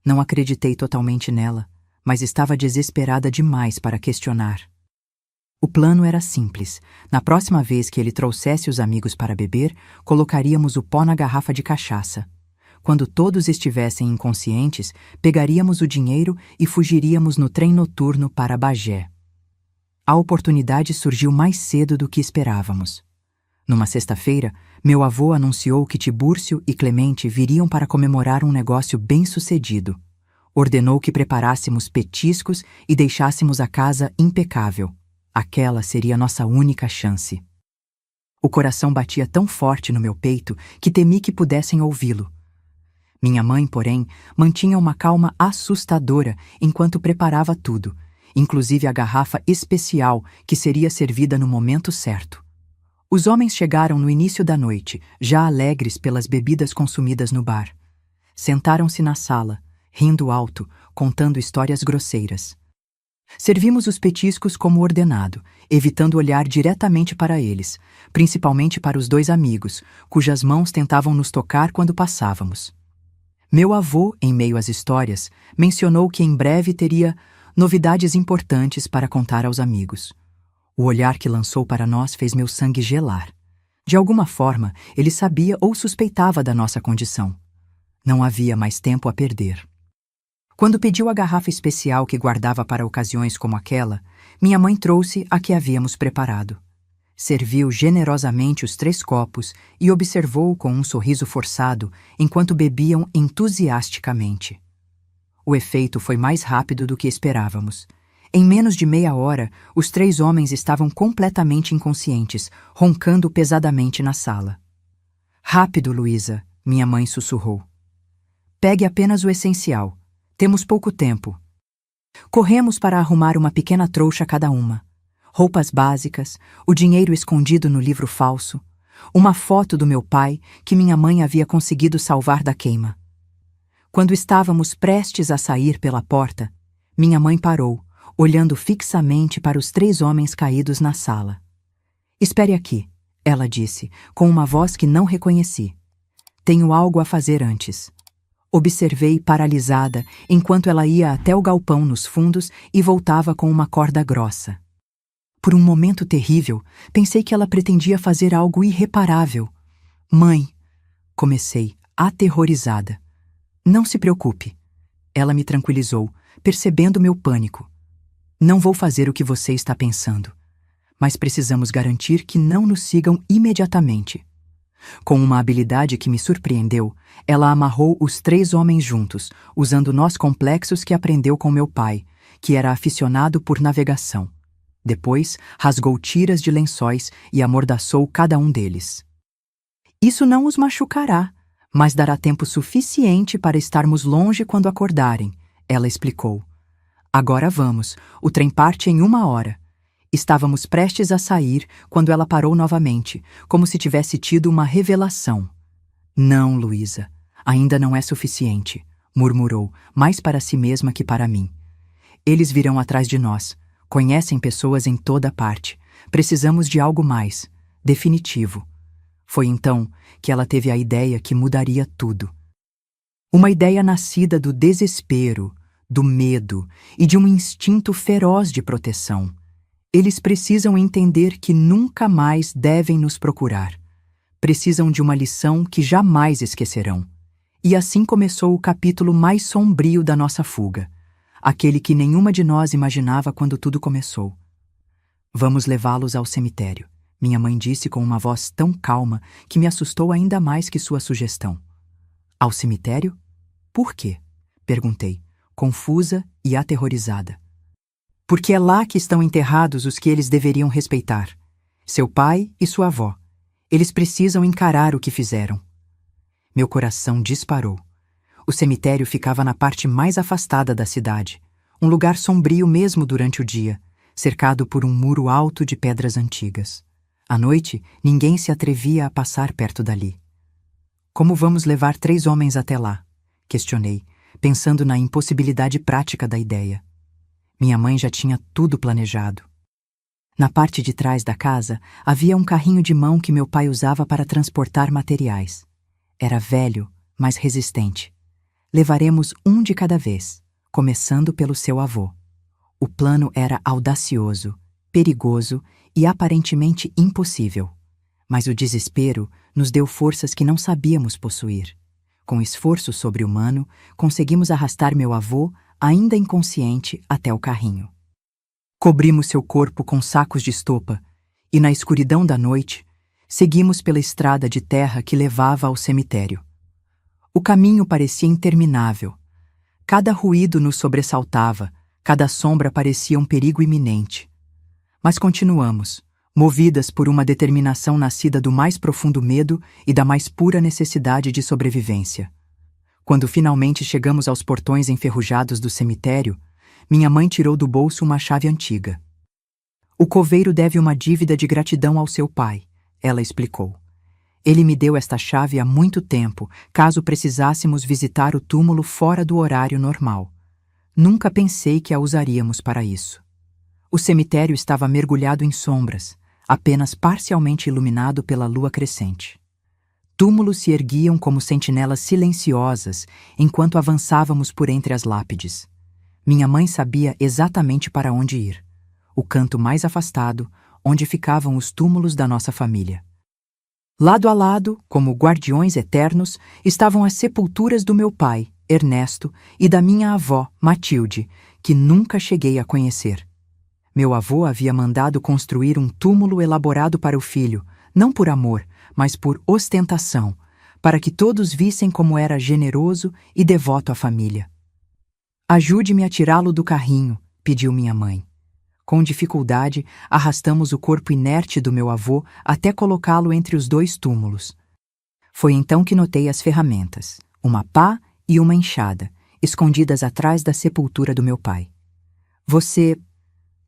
Não acreditei totalmente nela, mas estava desesperada demais para questionar. O plano era simples. Na próxima vez que ele trouxesse os amigos para beber, colocaríamos o pó na garrafa de cachaça. Quando todos estivessem inconscientes, pegaríamos o dinheiro e fugiríamos no trem noturno para Bagé. A oportunidade surgiu mais cedo do que esperávamos. Numa sexta-feira, meu avô anunciou que Tibúrcio e Clemente viriam para comemorar um negócio bem-sucedido. Ordenou que preparássemos petiscos e deixássemos a casa impecável. Aquela seria nossa única chance. O coração batia tão forte no meu peito que temi que pudessem ouvi-lo. Minha mãe, porém, mantinha uma calma assustadora enquanto preparava tudo, inclusive a garrafa especial que seria servida no momento certo. Os homens chegaram no início da noite, já alegres pelas bebidas consumidas no bar. Sentaram-se na sala, rindo alto, contando histórias grosseiras. Servimos os petiscos como ordenado, evitando olhar diretamente para eles, principalmente para os dois amigos, cujas mãos tentavam nos tocar quando passávamos. Meu avô, em meio às histórias, mencionou que em breve teria novidades importantes para contar aos amigos. O olhar que lançou para nós fez meu sangue gelar. De alguma forma, ele sabia ou suspeitava da nossa condição. Não havia mais tempo a perder. Quando pediu a garrafa especial que guardava para ocasiões como aquela, minha mãe trouxe a que havíamos preparado. Serviu generosamente os 3 copos e observou com um sorriso forçado enquanto bebiam entusiasticamente. O efeito foi mais rápido do que esperávamos. Em menos de meia hora, os 3 homens estavam completamente inconscientes, roncando pesadamente na sala. Rápido, Luísa, minha mãe sussurrou. Pegue apenas o essencial. Temos pouco tempo. Corremos para arrumar uma pequena trouxa cada uma. Roupas básicas, o dinheiro escondido no livro falso, uma foto do meu pai que minha mãe havia conseguido salvar da queima. Quando estávamos prestes a sair pela porta, minha mãe parou, olhando fixamente para os 3 homens caídos na sala. Espere aqui, ela disse, com uma voz que não reconheci. Tenho algo a fazer antes. Observei paralisada enquanto ela ia até o galpão nos fundos e voltava com uma corda grossa. Por um momento terrível, pensei que ela pretendia fazer algo irreparável. Mãe, comecei, aterrorizada. Não se preocupe. Ela me tranquilizou, percebendo meu pânico. Não vou fazer o que você está pensando, mas precisamos garantir que não nos sigam imediatamente. Com uma habilidade que me surpreendeu, ela amarrou os 3 homens juntos, usando nós complexos que aprendeu com meu pai, que era aficionado por navegação. Depois, rasgou tiras de lençóis e amordaçou cada um deles. Isso não os machucará, mas dará tempo suficiente para estarmos longe quando acordarem, ela explicou. Agora vamos, o trem parte em 1 hora. Estávamos prestes a sair quando ela parou novamente, como se tivesse tido uma revelação. Não, Luísa, ainda não é suficiente, murmurou, mais para si mesma que para mim. Eles virão atrás de nós. Conhecem pessoas em toda parte. Precisamos de algo mais, definitivo. Foi então que ela teve a ideia que mudaria tudo. Uma ideia nascida do desespero, do medo e de um instinto feroz de proteção. Eles precisam entender que nunca mais devem nos procurar. Precisam de uma lição que jamais esquecerão. E assim começou o capítulo mais sombrio da nossa fuga, aquele que nenhuma de nós imaginava quando tudo começou. Vamos levá-los ao cemitério, minha mãe disse com uma voz tão calma que me assustou ainda mais que sua sugestão. Ao cemitério? Por quê? Perguntei, confusa e aterrorizada. Porque é lá que estão enterrados os que eles deveriam respeitar. Seu pai e sua avó. Eles precisam encarar o que fizeram. Meu coração disparou. O cemitério ficava na parte mais afastada da cidade, um lugar sombrio mesmo durante o dia, cercado por um muro alto de pedras antigas. À noite, ninguém se atrevia a passar perto dali. Como vamos levar 3 homens até lá? Questionei, pensando na impossibilidade prática da ideia. Minha mãe já tinha tudo planejado. Na parte de trás da casa havia um carrinho de mão que meu pai usava para transportar materiais. Era velho, mas resistente. Levaremos um de cada vez, começando pelo seu avô. O plano era audacioso, perigoso e aparentemente impossível. Mas o desespero nos deu forças que não sabíamos possuir. Com esforço sobre-humano, conseguimos arrastar meu avô, ainda inconsciente, até o carrinho. Cobrimos seu corpo com sacos de estopa e, na escuridão da noite, seguimos pela estrada de terra que levava ao cemitério. O caminho parecia interminável. Cada ruído nos sobressaltava, cada sombra parecia um perigo iminente. Mas continuamos, movidas por uma determinação nascida do mais profundo medo e da mais pura necessidade de sobrevivência. Quando finalmente chegamos aos portões enferrujados do cemitério, minha mãe tirou do bolso uma chave antiga. O coveiro deve uma dívida de gratidão ao seu pai, ela explicou. Ele me deu esta chave há muito tempo, caso precisássemos visitar o túmulo fora do horário normal. Nunca pensei que a usaríamos para isso. O cemitério estava mergulhado em sombras, apenas parcialmente iluminado pela lua crescente. Túmulos se erguiam como sentinelas silenciosas enquanto avançávamos por entre as lápides. Minha mãe sabia exatamente para onde ir. O canto mais afastado, onde ficavam os túmulos da nossa família. Lado a lado, como guardiões eternos, estavam as sepulturas do meu pai, Ernesto, e da minha avó, Matilde, que nunca cheguei a conhecer. Meu avô havia mandado construir um túmulo elaborado para o filho, não por amor, mas por ostentação, para que todos vissem como era generoso e devoto à família. Ajude-me a tirá-lo do carrinho, pediu minha mãe. Com dificuldade, arrastamos o corpo inerte do meu avô até colocá-lo entre os 2 túmulos. Foi então que notei as ferramentas, uma pá e uma enxada, escondidas atrás da sepultura do meu pai. Você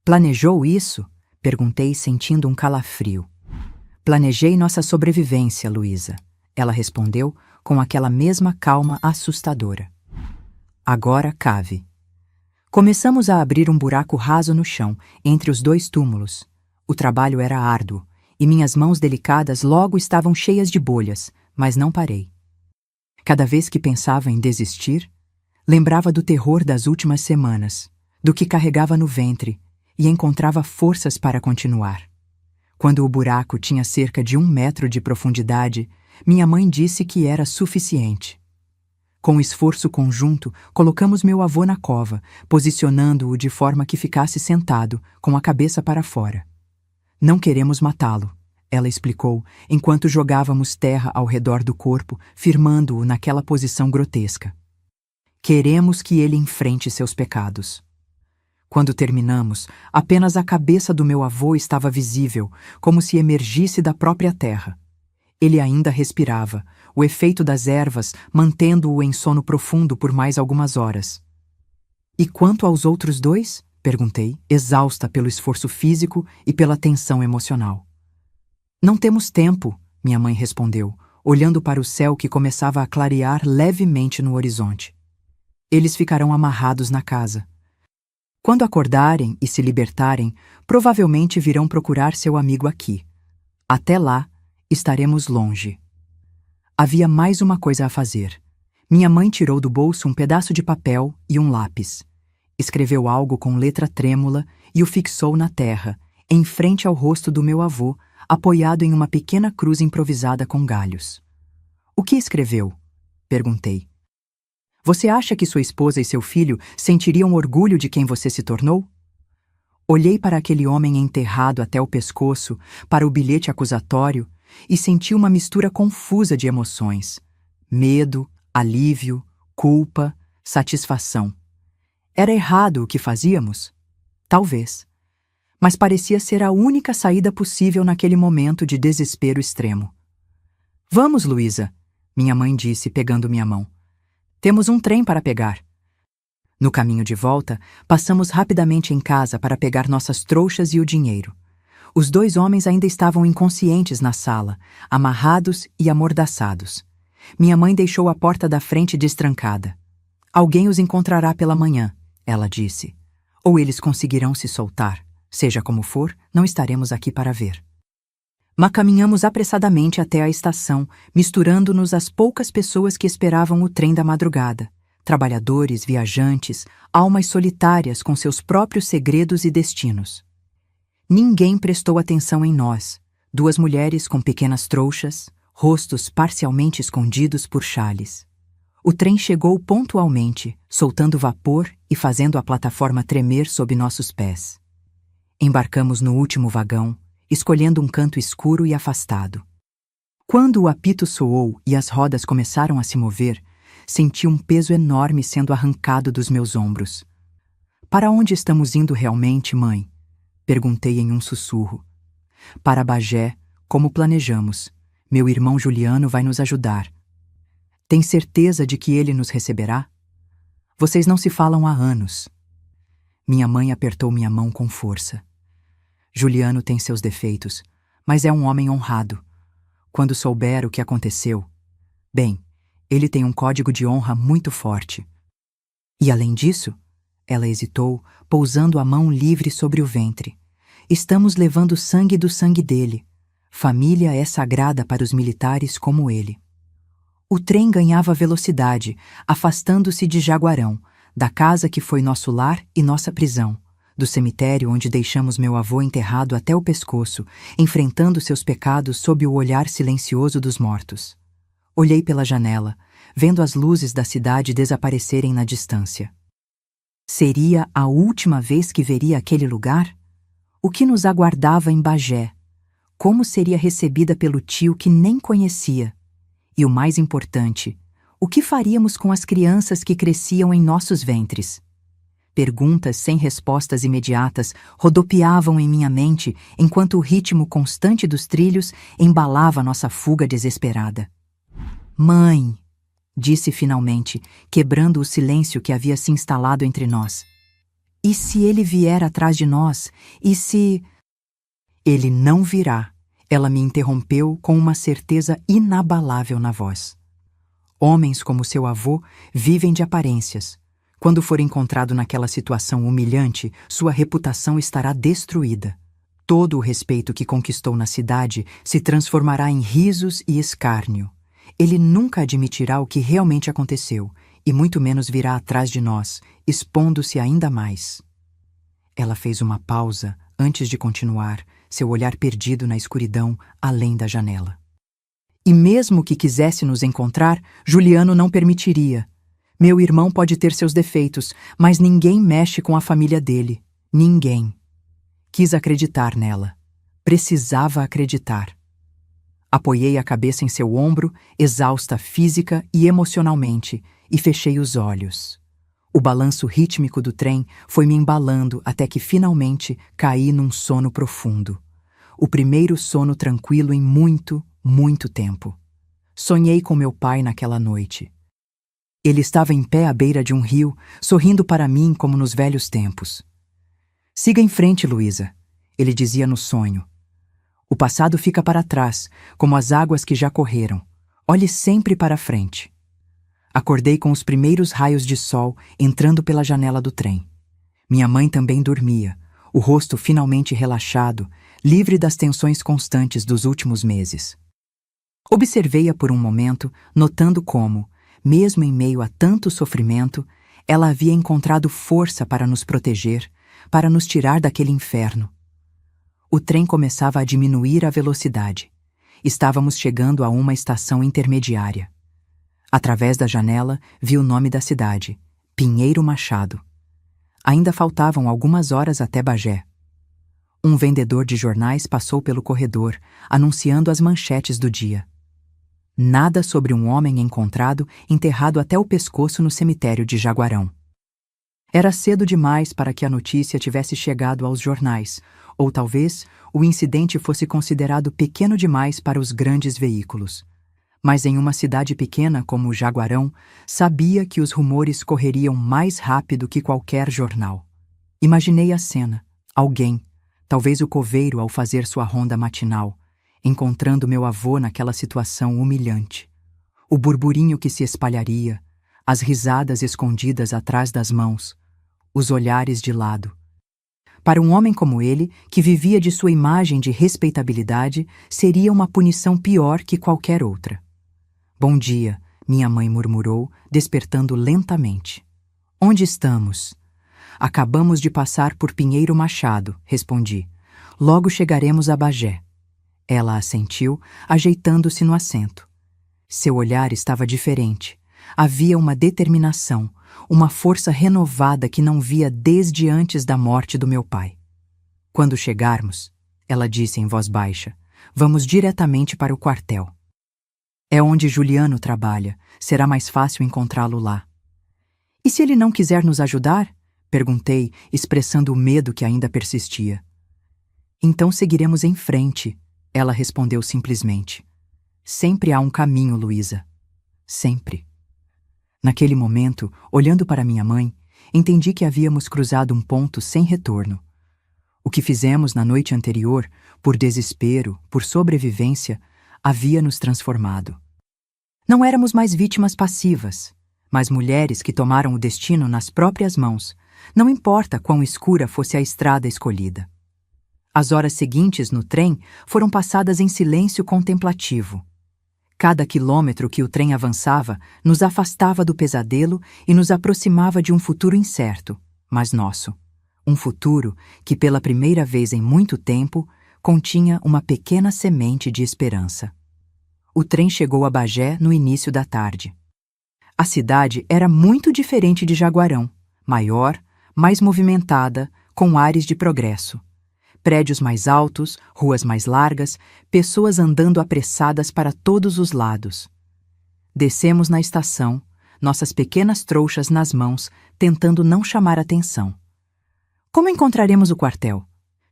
planejou isso? Perguntei, sentindo um calafrio. Planejei nossa sobrevivência, Luísa, ela respondeu com aquela mesma calma assustadora. Agora cave. Começamos a abrir um buraco raso no chão, entre os 2 túmulos. O trabalho era árduo, e minhas mãos delicadas logo estavam cheias de bolhas, mas não parei. Cada vez que pensava em desistir, lembrava do terror das últimas semanas, do que carregava no ventre, e encontrava forças para continuar. Quando o buraco tinha cerca de 1 metro de profundidade, minha mãe disse que era suficiente. Com esforço conjunto, colocamos meu avô na cova, posicionando-o de forma que ficasse sentado, com a cabeça para fora. Não queremos matá-lo, ela explicou, enquanto jogávamos terra ao redor do corpo, firmando-o naquela posição grotesca. Queremos que ele enfrente seus pecados. Quando terminamos, apenas a cabeça do meu avô estava visível, como se emergisse da própria terra. Ele ainda respirava, o efeito das ervas mantendo-o em sono profundo por mais algumas horas. E quanto aos outros 2? Perguntei, exausta pelo esforço físico e pela tensão emocional. Não temos tempo, minha mãe respondeu, olhando para o céu que começava a clarear levemente no horizonte. Eles ficarão amarrados na casa. Quando acordarem e se libertarem, provavelmente virão procurar seu amigo aqui. Até lá, estaremos longe. Havia mais uma coisa a fazer. Minha mãe tirou do bolso um pedaço de papel e um lápis. Escreveu algo com letra trêmula e o fixou na terra, em frente ao rosto do meu avô, apoiado em uma pequena cruz improvisada com galhos. O que escreveu? Perguntei. Você acha que sua esposa e seu filho sentiriam orgulho de quem você se tornou? Olhei para aquele homem enterrado até o pescoço, para o bilhete acusatório, e senti uma mistura confusa de emoções. Medo, alívio, culpa, satisfação. Era errado o que fazíamos? Talvez. Mas parecia ser a única saída possível naquele momento de desespero extremo. Vamos, Luísa, minha mãe disse, pegando minha mão. Temos um trem para pegar. No caminho de volta, passamos rapidamente em casa para pegar nossas trouxas e o dinheiro. Os 2 homens ainda estavam inconscientes na sala, amarrados e amordaçados. Minha mãe deixou a porta da frente destrancada. Alguém os encontrará pela manhã, ela disse. Ou eles conseguirão se soltar. Seja como for, não estaremos aqui para ver. Mas caminhamos apressadamente até a estação, misturando-nos às poucas pessoas que esperavam o trem da madrugada. Trabalhadores, viajantes, almas solitárias com seus próprios segredos e destinos. Ninguém prestou atenção em nós, 2 mulheres com pequenas trouxas, rostos parcialmente escondidos por xales. O trem chegou pontualmente, soltando vapor e fazendo a plataforma tremer sob nossos pés. Embarcamos no último vagão, escolhendo um canto escuro e afastado. Quando o apito soou e as rodas começaram a se mover, senti um peso enorme sendo arrancado dos meus ombros. Para onde estamos indo realmente, mãe? Perguntei em um sussurro. Para Bagé, como planejamos. Meu irmão Juliano vai nos ajudar. Tem certeza de que ele nos receberá? Vocês não se falam há anos. Minha mãe apertou minha mão com força. Juliano tem seus defeitos, mas é um homem honrado. Quando souber o que aconteceu... Bem, ele tem um código de honra muito forte. E além disso, ela hesitou, pousando a mão livre sobre o ventre. Estamos levando sangue do sangue dele. Família é sagrada para os militares como ele. O trem ganhava velocidade, afastando-se de Jaguarão, da casa que foi nosso lar e nossa prisão, do cemitério onde deixamos meu avô enterrado até o pescoço, enfrentando seus pecados sob o olhar silencioso dos mortos. Olhei pela janela, vendo as luzes da cidade desaparecerem na distância. Seria a última vez que veria aquele lugar? O que nos aguardava em Bagé? Como seria recebida pelo tio que nem conhecia? E o mais importante, o que faríamos com as crianças que cresciam em nossos ventres? Perguntas sem respostas imediatas rodopiavam em minha mente enquanto o ritmo constante dos trilhos embalava nossa fuga desesperada. Mãe! Disse finalmente, quebrando o silêncio que havia se instalado entre nós. E se ele vier atrás de nós? E se... Ele não virá, ela me interrompeu com uma certeza inabalável na voz. Homens como seu avô vivem de aparências. Quando for encontrado naquela situação humilhante, sua reputação estará destruída. Todo o respeito que conquistou na cidade se transformará em risos e escárnio. Ele nunca admitirá o que realmente aconteceu, e muito menos virá atrás de nós, expondo-se ainda mais. Ela fez uma pausa antes de continuar, seu olhar perdido na escuridão além da janela. E mesmo que quisesse nos encontrar, Juliano não permitiria. Meu irmão pode ter seus defeitos, mas ninguém mexe com a família dele. Ninguém. Quis acreditar nela. Precisava acreditar. Apoiei a cabeça em seu ombro, exausta física e emocionalmente, e fechei os olhos. O balanço rítmico do trem foi me embalando até que finalmente caí num sono profundo. O primeiro sono tranquilo em muito, muito tempo. Sonhei com meu pai naquela noite. Ele estava em pé à beira de um rio, sorrindo para mim como nos velhos tempos. Siga em frente, Luísa, ele dizia no sonho. O passado fica para trás, como as águas que já correram. Olhe sempre para frente. Acordei com os primeiros raios de sol entrando pela janela do trem. Minha mãe também dormia, o rosto finalmente relaxado, livre das tensões constantes dos últimos meses. Observei-a por um momento, notando como, mesmo em meio a tanto sofrimento, ela havia encontrado força para nos proteger, para nos tirar daquele inferno. O trem começava a diminuir a velocidade. Estávamos chegando a uma estação intermediária. Através da janela, vi o nome da cidade, Pinheiro Machado. Ainda faltavam algumas horas até Bagé. Um vendedor de jornais passou pelo corredor, anunciando as manchetes do dia. Nada sobre um homem encontrado enterrado até o pescoço no cemitério de Jaguarão. Era cedo demais para que a notícia tivesse chegado aos jornais, ou talvez o incidente fosse considerado pequeno demais para os grandes veículos. Mas em uma cidade pequena como Jaguarão, sabia que os rumores correriam mais rápido que qualquer jornal. Imaginei a cena. Alguém, talvez o coveiro ao fazer sua ronda matinal, encontrando meu avô naquela situação humilhante. O burburinho que se espalharia, as risadas escondidas atrás das mãos, os olhares de lado. Para um homem como ele, que vivia de sua imagem de respeitabilidade, seria uma punição pior que qualquer outra. Bom dia, minha mãe murmurou, despertando lentamente. Onde estamos? Acabamos de passar por Pinheiro Machado, respondi. Logo chegaremos a Bagé. Ela assentiu, ajeitando-se no assento. Seu olhar estava diferente. Havia uma determinação, uma força renovada que não via desde antes da morte do meu pai. Quando chegarmos, ela disse em voz baixa, vamos diretamente para o quartel. É onde Juliano trabalha, será mais fácil encontrá-lo lá. E se ele não quiser nos ajudar? Perguntei, expressando o medo que ainda persistia. Então seguiremos em frente, ela respondeu simplesmente. Sempre há um caminho, Luísa. Sempre. Naquele momento, olhando para minha mãe, entendi que havíamos cruzado um ponto sem retorno. O que fizemos na noite anterior, por desespero, por sobrevivência, havia nos transformado. Não éramos mais vítimas passivas, mas mulheres que tomaram o destino nas próprias mãos, não importa quão escura fosse a estrada escolhida. As horas seguintes no trem foram passadas em silêncio contemplativo. Cada quilômetro que o trem avançava nos afastava do pesadelo e nos aproximava de um futuro incerto, mas nosso. Um futuro que, pela primeira vez em muito tempo, continha uma pequena semente de esperança. O trem chegou a Bagé no início da tarde. A cidade era muito diferente de Jaguarão, maior, mais movimentada, com ares de progresso. Prédios mais altos, ruas mais largas, pessoas andando apressadas para todos os lados. Descemos na estação, nossas pequenas trouxas nas mãos, tentando não chamar atenção. Como encontraremos o quartel?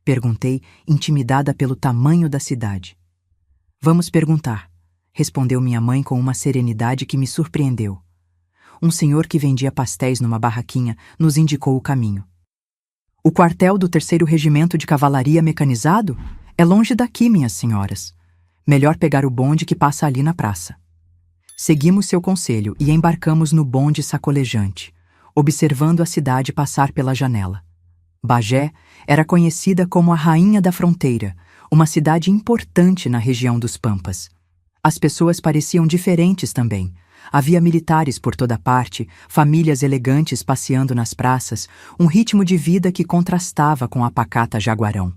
Perguntei, intimidada pelo tamanho da cidade. Vamos perguntar, respondeu minha mãe com uma serenidade que me surpreendeu. Um senhor que vendia pastéis numa barraquinha nos indicou o caminho. O quartel do 3º Regimento de Cavalaria Mecanizado? É longe daqui, minhas senhoras. Melhor pegar o bonde que passa ali na praça. Seguimos seu conselho e embarcamos no bonde sacolejante, observando a cidade passar pela janela. Bagé era conhecida como a Rainha da Fronteira, uma cidade importante na região dos Pampas. As pessoas pareciam diferentes também. Havia militares por toda parte, famílias elegantes passeando nas praças, um ritmo de vida que contrastava com a pacata Jaguarão.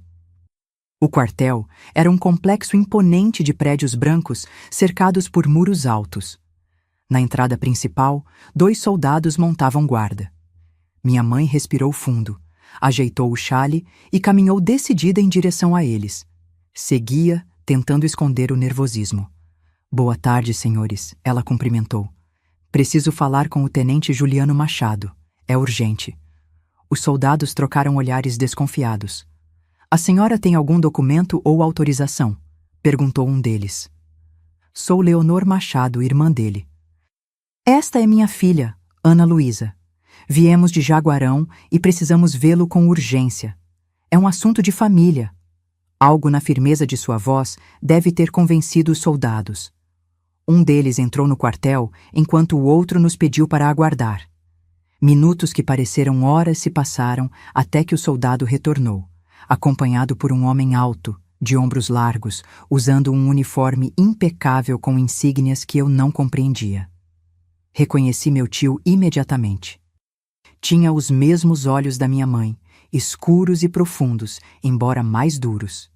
O quartel era um complexo imponente de prédios brancos cercados por muros altos. Na entrada principal, 2 soldados montavam guarda. Minha mãe respirou fundo, ajeitou o xale e caminhou decidida em direção a eles. Seguia, tentando esconder o nervosismo. "Boa tarde, senhores", ela cumprimentou. "Preciso falar com o tenente Juliano Machado. É urgente." Os soldados trocaram olhares desconfiados. "A senhora tem algum documento ou autorização?" perguntou um deles. "Sou Leonor Machado, irmã dele." "Esta é minha filha, Ana Luísa. Viemos de Jaguarão e precisamos vê-lo com urgência. É um assunto de família." Algo na firmeza de sua voz deve ter convencido os soldados. Um deles entrou no quartel enquanto o outro nos pediu para aguardar. Minutos que pareceram horas se passaram até que o soldado retornou, acompanhado por um homem alto, de ombros largos, usando um uniforme impecável com insígnias que eu não compreendia. Reconheci meu tio imediatamente. Tinha os mesmos olhos da minha mãe, escuros e profundos, embora mais duros.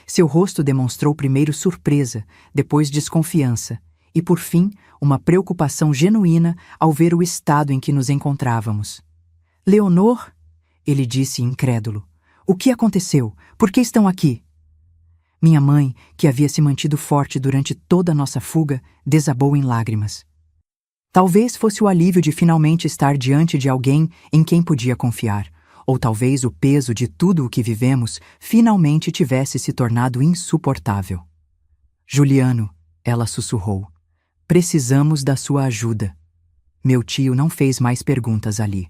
Seu rosto demonstrou primeiro surpresa, depois desconfiança, e por fim, uma preocupação genuína ao ver o estado em que nos encontrávamos. "Leonor?" ele disse incrédulo. "O que aconteceu? Por que estão aqui?" Minha mãe, que havia se mantido forte durante toda a nossa fuga, desabou em lágrimas. Talvez fosse o alívio de finalmente estar diante de alguém em quem podia confiar, ou talvez o peso de tudo o que vivemos finalmente tivesse se tornado insuportável. "Juliano", ela sussurrou, "precisamos da sua ajuda." Meu tio não fez mais perguntas ali.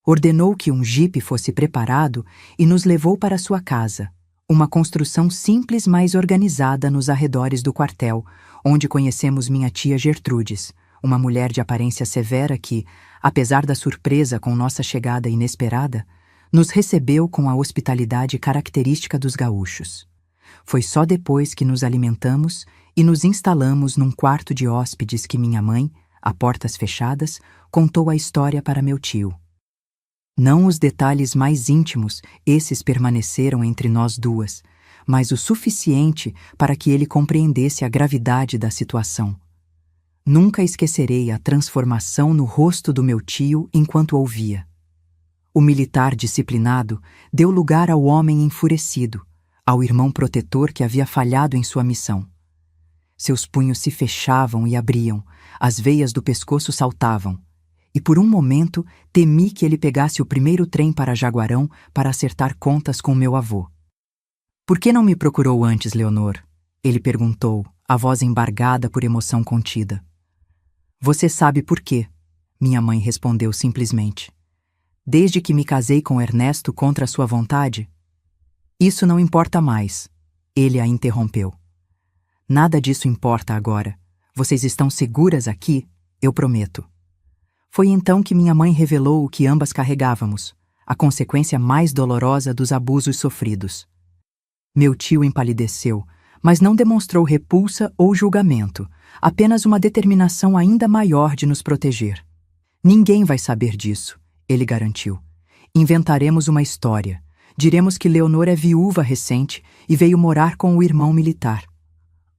Ordenou que um jipe fosse preparado e nos levou para sua casa, uma construção simples, mas organizada nos arredores do quartel, onde conhecemos minha tia Gertrudes, uma mulher de aparência severa que, apesar da surpresa com nossa chegada inesperada, nos recebeu com a hospitalidade característica dos gaúchos. Foi só depois que nos alimentamos e nos instalamos num quarto de hóspedes que minha mãe, a portas fechadas, contou a história para meu tio. Não os detalhes mais íntimos, esses permaneceram entre nós duas, mas o suficiente para que ele compreendesse a gravidade da situação. Nunca esquecerei a transformação no rosto do meu tio enquanto ouvia. O militar disciplinado deu lugar ao homem enfurecido, ao irmão protetor que havia falhado em sua missão. Seus punhos se fechavam e abriam, as veias do pescoço saltavam, e por um momento temi que ele pegasse o primeiro trem para Jaguarão para acertar contas com meu avô. "Por que não me procurou antes, Leonor?" ele perguntou, a voz embargada por emoção contida. "Você sabe por quê?" minha mãe respondeu simplesmente. "Desde que me casei com Ernesto contra sua vontade?" "Isso não importa mais", ele a interrompeu. "Nada disso importa agora. Vocês estão seguras aqui? Eu prometo." Foi então que minha mãe revelou o que ambas carregávamos, a consequência mais dolorosa dos abusos sofridos. Meu tio empalideceu, mas não demonstrou repulsa ou julgamento, apenas uma determinação ainda maior de nos proteger. "Ninguém vai saber disso", ele garantiu. "Inventaremos uma história. Diremos que Leonor é viúva recente e veio morar com o irmão militar.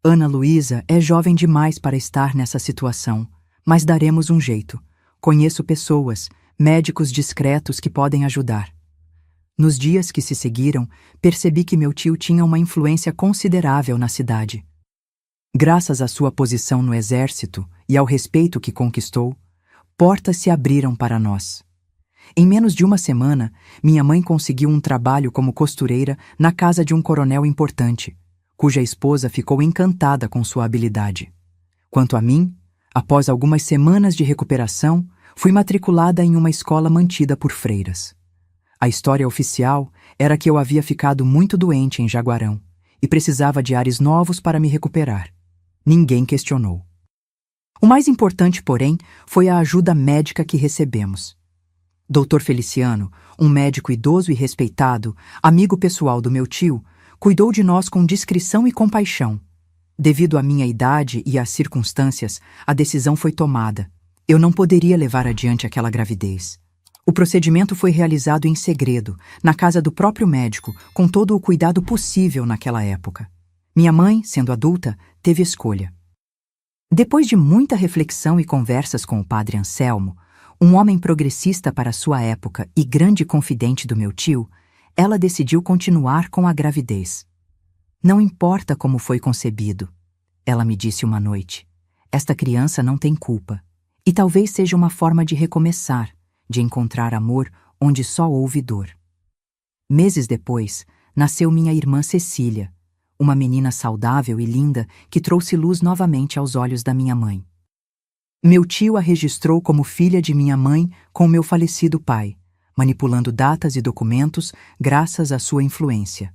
Ana Luísa é jovem demais para estar nessa situação, mas daremos um jeito. Conheço pessoas, médicos discretos que podem ajudar." Nos dias que se seguiram, percebi que meu tio tinha uma influência considerável na cidade. Graças à sua posição no exército e ao respeito que conquistou, portas se abriram para nós. Em menos de uma semana, minha mãe conseguiu um trabalho como costureira na casa de um coronel importante, cuja esposa ficou encantada com sua habilidade. Quanto a mim, após algumas semanas de recuperação, fui matriculada em uma escola mantida por freiras. A história oficial era que eu havia ficado muito doente em Jaguarão e precisava de ares novos para me recuperar. Ninguém questionou. O mais importante, porém, foi a ajuda médica que recebemos. Dr. Feliciano, um médico idoso e respeitado, amigo pessoal do meu tio, cuidou de nós com discrição e compaixão. Devido à minha idade e às circunstâncias, a decisão foi tomada. Eu não poderia levar adiante aquela gravidez. O procedimento foi realizado em segredo, na casa do próprio médico, com todo o cuidado possível naquela época. Minha mãe, sendo adulta, teve escolha. Depois de muita reflexão e conversas com o padre Anselmo, um homem progressista para sua época e grande confidente do meu tio, ela decidiu continuar com a gravidez. Não importa como foi concebido, ela me disse uma noite. Esta criança não tem culpa. E talvez seja uma forma de recomeçar, de encontrar amor onde só houve dor. Meses depois, nasceu minha irmã Cecília, uma menina saudável e linda que trouxe luz novamente aos olhos da minha mãe. Meu tio a registrou como filha de minha mãe com meu falecido pai, manipulando datas e documentos graças à sua influência.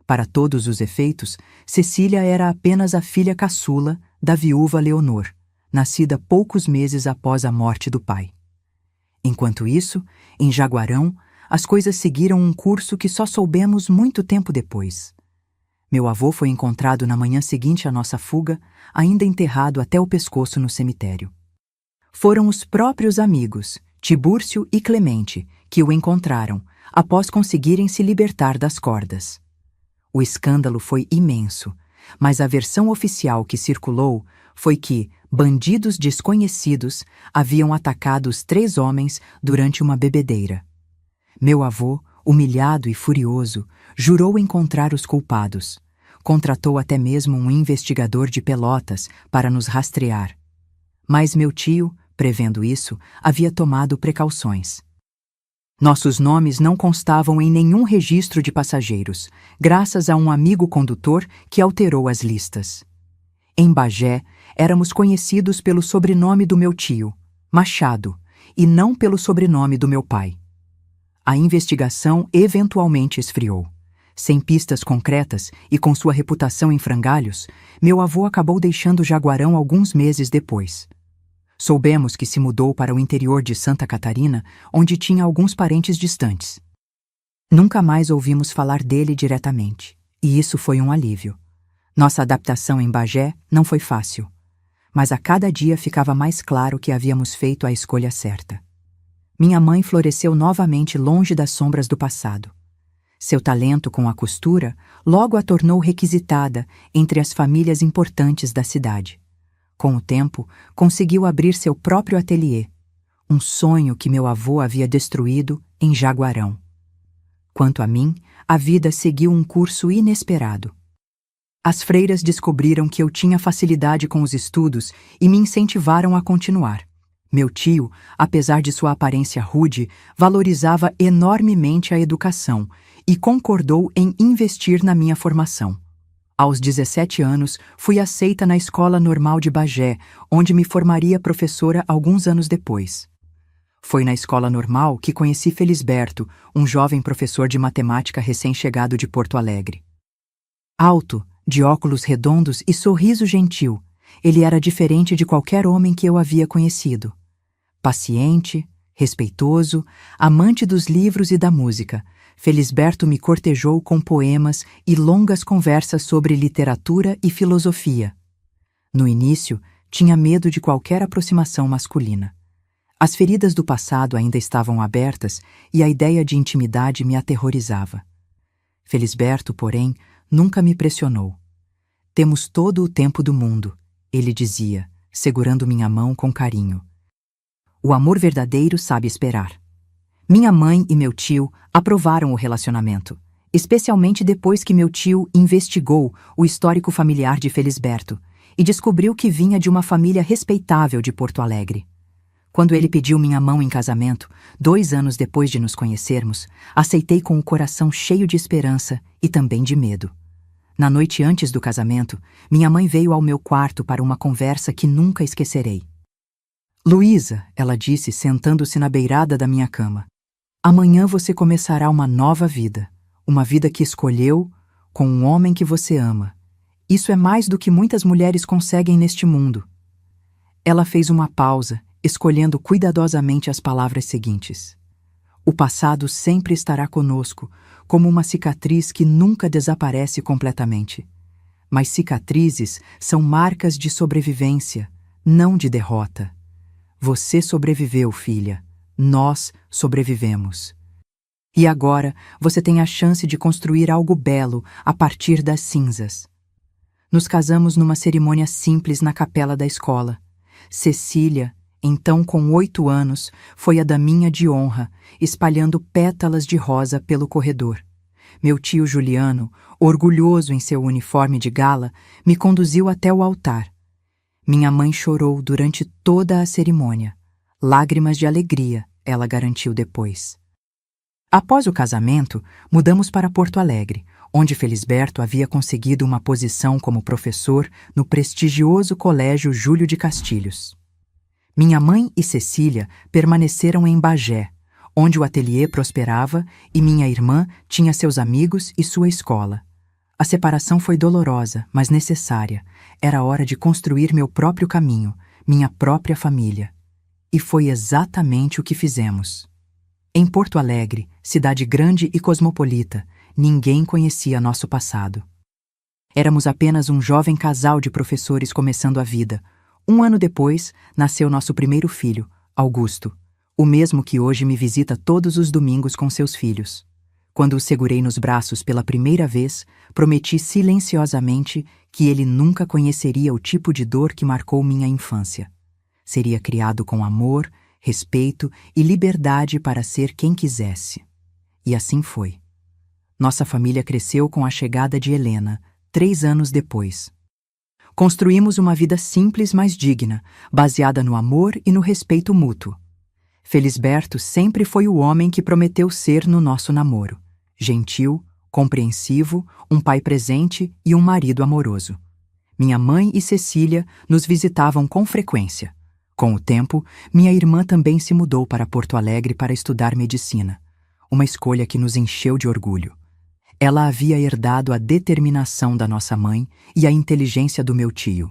Para todos os efeitos, Cecília era apenas a filha caçula da viúva Leonor, nascida poucos meses após a morte do pai. Enquanto isso, em Jaguarão, as coisas seguiram um curso que só soubemos muito tempo depois. Meu avô foi encontrado na manhã seguinte à nossa fuga, ainda enterrado até o pescoço no cemitério. Foram os próprios amigos, Tibúrcio e Clemente, que o encontraram, após conseguirem se libertar das cordas. O escândalo foi imenso, mas a versão oficial que circulou foi que bandidos desconhecidos haviam atacado os 3 homens durante uma bebedeira. Meu avô, humilhado e furioso, jurou encontrar os culpados. Contratou até mesmo um investigador de Pelotas para nos rastrear. Mas meu tio, prevendo isso, havia tomado precauções. Nossos nomes não constavam em nenhum registro de passageiros, graças a um amigo condutor que alterou as listas. Em Bagé, éramos conhecidos pelo sobrenome do meu tio, Machado, e não pelo sobrenome do meu pai. A investigação eventualmente esfriou. Sem pistas concretas e com sua reputação em frangalhos, meu avô acabou deixando Jaguarão alguns meses depois. Soubemos que se mudou para o interior de Santa Catarina, onde tinha alguns parentes distantes. Nunca mais ouvimos falar dele diretamente, e isso foi um alívio. Nossa adaptação em Bagé não foi fácil, mas a cada dia ficava mais claro que havíamos feito a escolha certa. Minha mãe floresceu novamente longe das sombras do passado. Seu talento com a costura logo a tornou requisitada entre as famílias importantes da cidade. Com o tempo, conseguiu abrir seu próprio ateliê, um sonho que meu avô havia destruído em Jaguarão. Quanto a mim, a vida seguiu um curso inesperado. As freiras descobriram que eu tinha facilidade com os estudos e me incentivaram a continuar. Meu tio, apesar de sua aparência rude, valorizava enormemente a educação e concordou em investir na minha formação. Aos 17 anos, fui aceita na Escola Normal de Bagé, onde me formaria professora alguns anos depois. Foi na Escola Normal que conheci Felisberto, um jovem professor de matemática recém-chegado de Porto Alegre. Alto, de óculos redondos e sorriso gentil, ele era diferente de qualquer homem que eu havia conhecido. Paciente, respeitoso, amante dos livros e da música, Felisberto me cortejou com poemas e longas conversas sobre literatura e filosofia. No início, tinha medo de qualquer aproximação masculina. As feridas do passado ainda estavam abertas e a ideia de intimidade me aterrorizava. Felisberto, porém, nunca me pressionou. Temos todo o tempo do mundo, ele dizia, segurando minha mão com carinho. O amor verdadeiro sabe esperar. Minha mãe e meu tio aprovaram o relacionamento, especialmente depois que meu tio investigou o histórico familiar de Felisberto e descobriu que vinha de uma família respeitável de Porto Alegre. Quando ele pediu minha mão em casamento, 2 anos depois de nos conhecermos, aceitei com o coração cheio de esperança e também de medo. Na noite antes do casamento, minha mãe veio ao meu quarto para uma conversa que nunca esquecerei. Luísa, ela disse, sentando-se na beirada da minha cama, amanhã você começará uma nova vida, uma vida que escolheu com um homem que você ama. Isso é mais do que muitas mulheres conseguem neste mundo. Ela fez uma pausa, escolhendo cuidadosamente as palavras seguintes. O passado sempre estará conosco, como uma cicatriz que nunca desaparece completamente. Mas cicatrizes são marcas de sobrevivência, não de derrota. Você sobreviveu, filha. Nós sobrevivemos. E agora você tem a chance de construir algo belo a partir das cinzas. Nos casamos numa cerimônia simples na capela da escola. Cecília, então com 8 anos, foi a daminha de honra, espalhando pétalas de rosa pelo corredor. Meu tio Juliano, orgulhoso em seu uniforme de gala, me conduziu até o altar. Minha mãe chorou durante toda a cerimônia. Lágrimas de alegria, ela garantiu depois. Após o casamento, mudamos para Porto Alegre, onde Felisberto havia conseguido uma posição como professor no prestigioso Colégio Júlio de Castilhos. Minha mãe e Cecília permaneceram em Bagé, onde o ateliê prosperava e minha irmã tinha seus amigos e sua escola. A separação foi dolorosa, mas necessária. Era hora de construir meu próprio caminho, minha própria família. E foi exatamente o que fizemos. Em Porto Alegre, cidade grande e cosmopolita, ninguém conhecia nosso passado. Éramos apenas um jovem casal de professores começando a vida. 1 ano depois, nasceu nosso primeiro filho, Augusto, o mesmo que hoje me visita todos os domingos com seus filhos. Quando o segurei nos braços pela primeira vez, prometi silenciosamente que ele nunca conheceria o tipo de dor que marcou minha infância. Seria criado com amor, respeito e liberdade para ser quem quisesse. E assim foi. Nossa família cresceu com a chegada de Helena, 3 anos depois. Construímos uma vida simples, mas digna, baseada no amor e no respeito mútuo. Felisberto sempre foi o homem que prometeu ser no nosso namoro. Gentil, compreensivo, um pai presente e um marido amoroso. Minha mãe e Cecília nos visitavam com frequência. Com o tempo, minha irmã também se mudou para Porto Alegre para estudar medicina, uma escolha que nos encheu de orgulho. Ela havia herdado a determinação da nossa mãe e a inteligência do meu tio.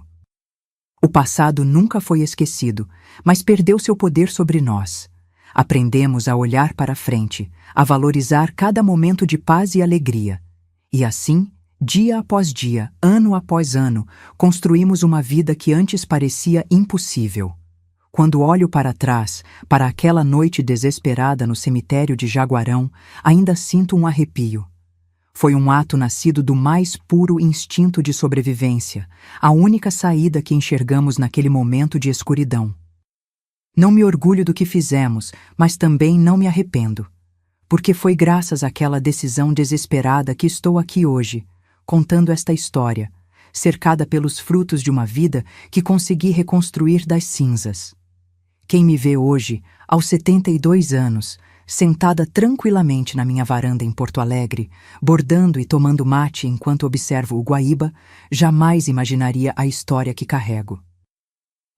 O passado nunca foi esquecido, mas perdeu seu poder sobre nós. Aprendemos a olhar para frente, a valorizar cada momento de paz e alegria. E assim, dia após dia, ano após ano, construímos uma vida que antes parecia impossível. Quando olho para trás, para aquela noite desesperada no cemitério de Jaguarão, ainda sinto um arrepio. Foi um ato nascido do mais puro instinto de sobrevivência, a única saída que enxergamos naquele momento de escuridão. Não me orgulho do que fizemos, mas também não me arrependo, porque foi graças àquela decisão desesperada que estou aqui hoje, contando esta história, cercada pelos frutos de uma vida que consegui reconstruir das cinzas. Quem me vê hoje, aos 72 anos, sentada tranquilamente na minha varanda em Porto Alegre, bordando e tomando mate enquanto observo o Guaíba, jamais imaginaria a história que carrego.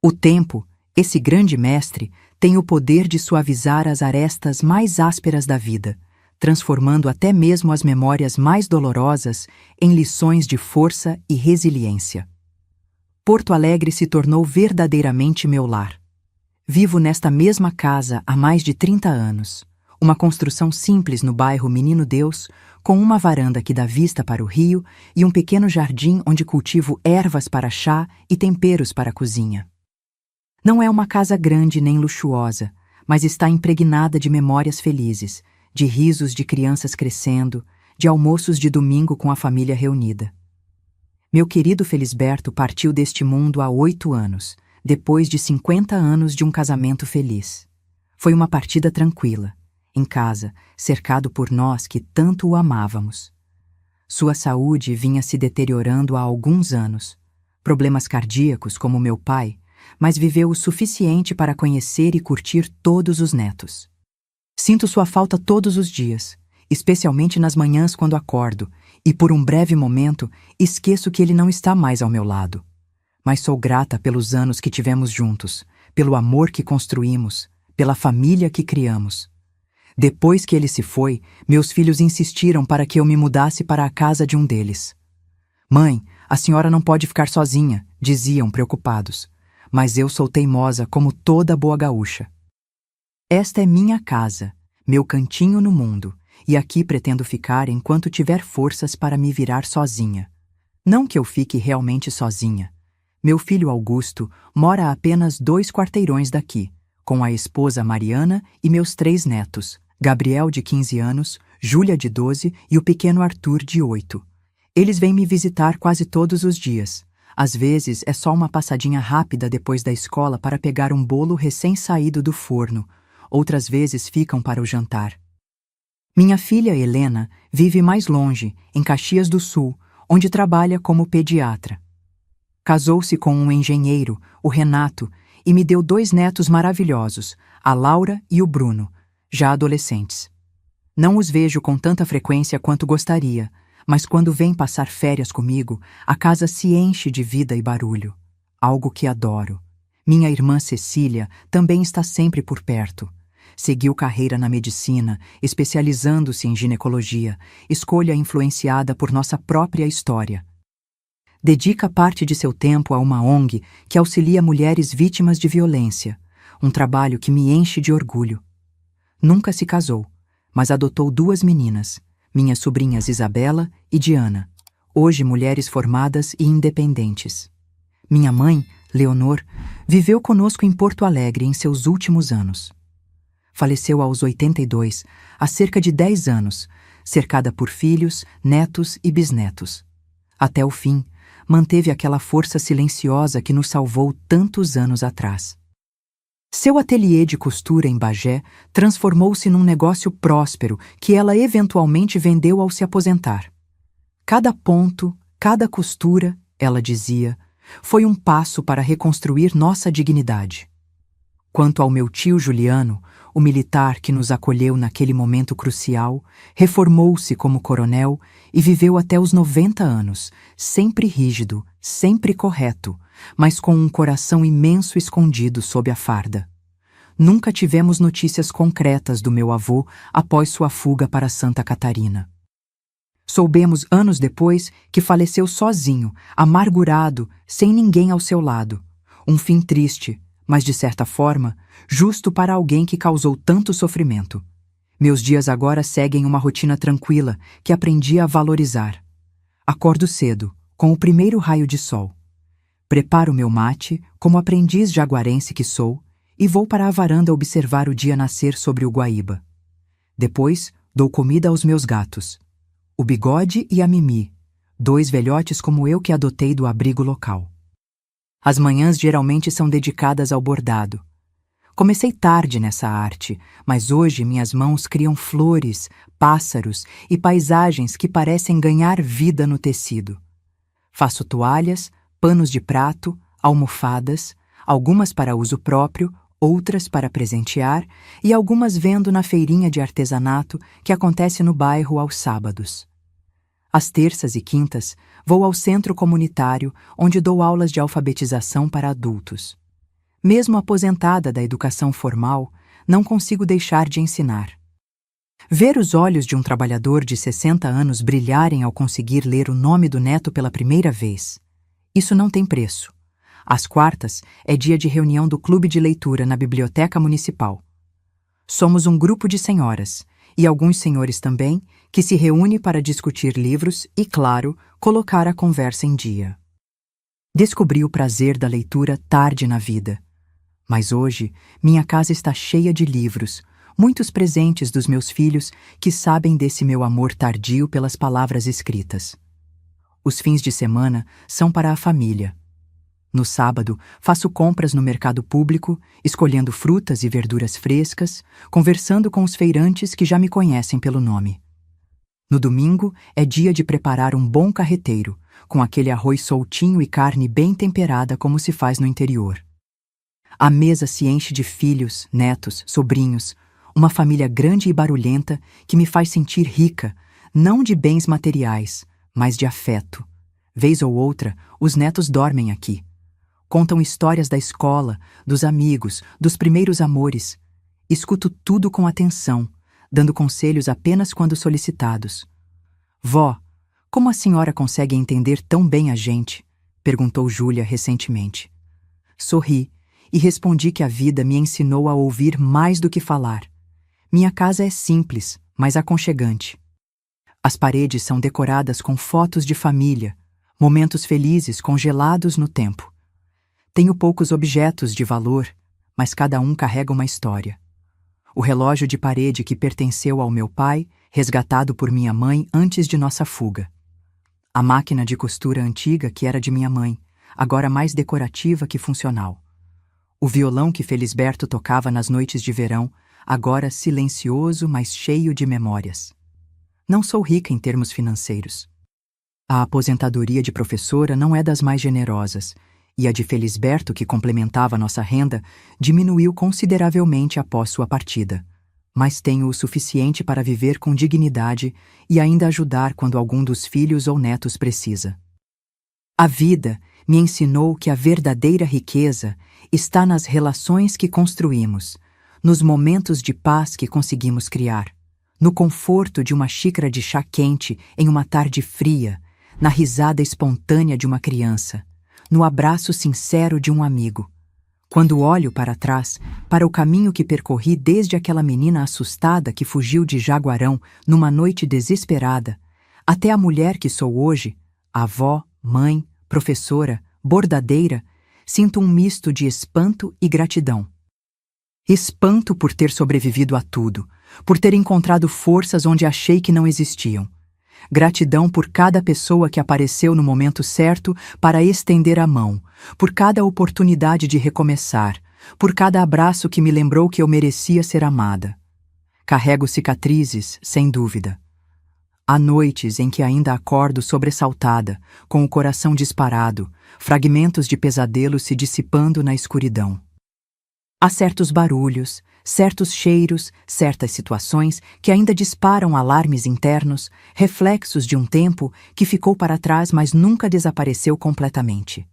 O tempo, esse grande mestre, tem o poder de suavizar as arestas mais ásperas da vida, transformando até mesmo as memórias mais dolorosas em lições de força e resiliência. Porto Alegre se tornou verdadeiramente meu lar. Vivo nesta mesma casa há mais de 30 anos, uma construção simples no bairro Menino Deus, com uma varanda que dá vista para o rio e um pequeno jardim onde cultivo ervas para chá e temperos para a cozinha. Não é uma casa grande nem luxuosa, mas está impregnada de memórias felizes, de risos de crianças crescendo, de almoços de domingo com a família reunida. Meu querido Felisberto partiu deste mundo há 8 anos, depois de 50 anos de um casamento feliz. Foi uma partida tranquila, em casa, cercado por nós que tanto o amávamos. Sua saúde vinha se deteriorando há alguns anos, problemas cardíacos como meu pai, mas viveu o suficiente para conhecer e curtir todos os netos. Sinto sua falta todos os dias, especialmente nas manhãs quando acordo, e por um breve momento esqueço que ele não está mais ao meu lado. Mas sou grata pelos anos que tivemos juntos, pelo amor que construímos, pela família que criamos. Depois que ele se foi, meus filhos insistiram para que eu me mudasse para a casa de um deles. "Mãe, a senhora não pode ficar sozinha", diziam preocupados. Mas eu sou teimosa como toda boa gaúcha. "Esta é minha casa, meu cantinho no mundo, e aqui pretendo ficar enquanto tiver forças para me virar sozinha. Não que eu fique realmente sozinha. Meu filho Augusto mora a apenas 2 quarteirões daqui, com a esposa Mariana e meus 3 netos, Gabriel de 15 anos, Júlia de 12 e o pequeno Arthur de 8. Eles vêm me visitar quase todos os dias. Às vezes é só uma passadinha rápida depois da escola para pegar um bolo recém-saído do forno. Outras vezes ficam para o jantar. Minha filha Helena vive mais longe, em Caxias do Sul, onde trabalha como pediatra. Casou-se com um engenheiro, o Renato, e me deu 2 netos maravilhosos, a Laura e o Bruno, já adolescentes. Não os vejo com tanta frequência quanto gostaria, mas quando vêm passar férias comigo, a casa se enche de vida e barulho, algo que adoro. Minha irmã Cecília também está sempre por perto. Seguiu carreira na medicina, especializando-se em ginecologia, escolha influenciada por nossa própria história. Dedica parte de seu tempo a uma ONG que auxilia mulheres vítimas de violência, um trabalho que me enche de orgulho. Nunca se casou, mas adotou 2 meninas, minhas sobrinhas Isabela e Diana, hoje mulheres formadas e independentes. Minha mãe, Leonor, viveu conosco em Porto Alegre em seus últimos anos. Faleceu aos 82, há cerca de 10 anos, cercada por filhos, netos e bisnetos. Até o fim, manteve aquela força silenciosa que nos salvou tantos anos atrás. Seu ateliê de costura em Bagé transformou-se num negócio próspero que ela eventualmente vendeu ao se aposentar. Cada ponto, cada costura, ela dizia, foi um passo para reconstruir nossa dignidade. Quanto ao meu tio Juliano, o militar que nos acolheu naquele momento crucial, reformou-se como coronel e viveu até os 90 anos, sempre rígido, sempre correto, mas com um coração imenso escondido sob a farda. Nunca tivemos notícias concretas do meu avô após sua fuga para Santa Catarina. Soubemos anos depois que faleceu sozinho, amargurado, sem ninguém ao seu lado. Um fim triste, mas de certa forma, justo para alguém que causou tanto sofrimento. Meus dias agora seguem uma rotina tranquila que aprendi a valorizar. Acordo cedo, com o primeiro raio de sol. Preparo meu mate, como aprendiz jaguarense que sou, e vou para a varanda observar o dia nascer sobre o Guaíba. Depois, dou comida aos meus gatos. O Bigode e a Mimi, 2 velhotes como eu que adotei do abrigo local. As manhãs geralmente são dedicadas ao bordado. Comecei tarde nessa arte, mas hoje minhas mãos criam flores, pássaros e paisagens que parecem ganhar vida no tecido. Faço toalhas, panos de prato, almofadas, algumas para uso próprio, outras para presentear e algumas vendo na feirinha de artesanato que acontece no bairro aos sábados. Às terças e quintas, vou ao centro comunitário, onde dou aulas de alfabetização para adultos. Mesmo aposentada da educação formal, não consigo deixar de ensinar. Ver os olhos de um trabalhador de 60 anos brilharem ao conseguir ler o nome do neto pela primeira vez. Isso não tem preço. Às quartas, é dia de reunião do clube de leitura na biblioteca municipal. Somos um grupo de senhoras, e alguns senhores também, que se reúne para discutir livros e, claro, colocar a conversa em dia. Descobri o prazer da leitura tarde na vida. Mas hoje, minha casa está cheia de livros, muitos presentes dos meus filhos que sabem desse meu amor tardio pelas palavras escritas. Os fins de semana são para a família. No sábado, faço compras no mercado público, escolhendo frutas e verduras frescas, conversando com os feirantes que já me conhecem pelo nome. No domingo, é dia de preparar um bom carreteiro, com aquele arroz soltinho e carne bem temperada como se faz no interior. A mesa se enche de filhos, netos, sobrinhos, uma família grande e barulhenta que me faz sentir rica, não de bens materiais, mas de afeto. Vez ou outra, os netos dormem aqui. Contam histórias da escola, dos amigos, dos primeiros amores. Escuto tudo com atenção, dando conselhos apenas quando solicitados. Vó, como a senhora consegue entender tão bem a gente? Perguntou Júlia recentemente. Sorri e respondi que a vida me ensinou a ouvir mais do que falar. Minha casa é simples, mas aconchegante. As paredes são decoradas com fotos de família, momentos felizes congelados no tempo. Tenho poucos objetos de valor, mas cada um carrega uma história. O relógio de parede que pertenceu ao meu pai, resgatado por minha mãe antes de nossa fuga. A máquina de costura antiga que era de minha mãe, agora mais decorativa que funcional. O violão que Felisberto tocava nas noites de verão, agora silencioso, mas cheio de memórias. Não sou rica em termos financeiros. A aposentadoria de professora não é das mais generosas, e a de Felisberto, que complementava nossa renda, diminuiu consideravelmente após sua partida. Mas tenho o suficiente para viver com dignidade e ainda ajudar quando algum dos filhos ou netos precisa. A vida me ensinou que a verdadeira riqueza está nas relações que construímos, nos momentos de paz que conseguimos criar, no conforto de uma xícara de chá quente em uma tarde fria, na risada espontânea de uma criança, no abraço sincero de um amigo. Quando olho para trás, para o caminho que percorri desde aquela menina assustada que fugiu de Jaguarão numa noite desesperada, até a mulher que sou hoje, avó, mãe, professora, bordadeira, sinto um misto de espanto e gratidão. Espanto por ter sobrevivido a tudo, por ter encontrado forças onde achei que não existiam. Gratidão por cada pessoa que apareceu no momento certo para estender a mão, por cada oportunidade de recomeçar, por cada abraço que me lembrou que eu merecia ser amada. Carrego cicatrizes, sem dúvida. Há noites em que ainda acordo sobressaltada, com o coração disparado, fragmentos de pesadelo se dissipando na escuridão. Há certos barulhos, certos cheiros, certas situações que ainda disparam alarmes internos, reflexos de um tempo que ficou para trás, mas nunca desapareceu completamente.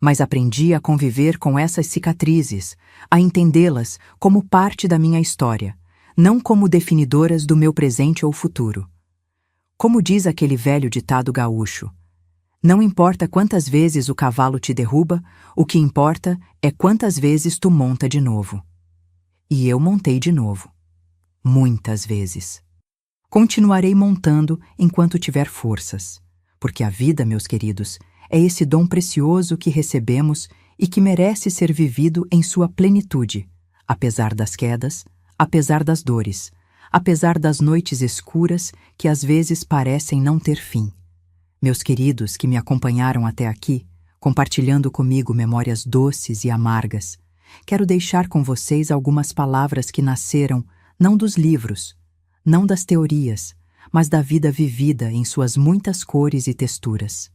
Mas aprendi a conviver com essas cicatrizes, a entendê-las como parte da minha história, não como definidoras do meu presente ou futuro. Como diz aquele velho ditado gaúcho, não importa quantas vezes o cavalo te derruba, o que importa é quantas vezes tu monta de novo. E eu montei de novo. Muitas vezes. Continuarei montando enquanto tiver forças, porque a vida, meus queridos, é esse dom precioso que recebemos e que merece ser vivido em sua plenitude, apesar das quedas, apesar das dores, apesar das noites escuras que às vezes parecem não ter fim. Meus queridos que me acompanharam até aqui, compartilhando comigo memórias doces e amargas, quero deixar com vocês algumas palavras que nasceram não dos livros, não das teorias, mas da vida vivida em suas muitas cores e texturas.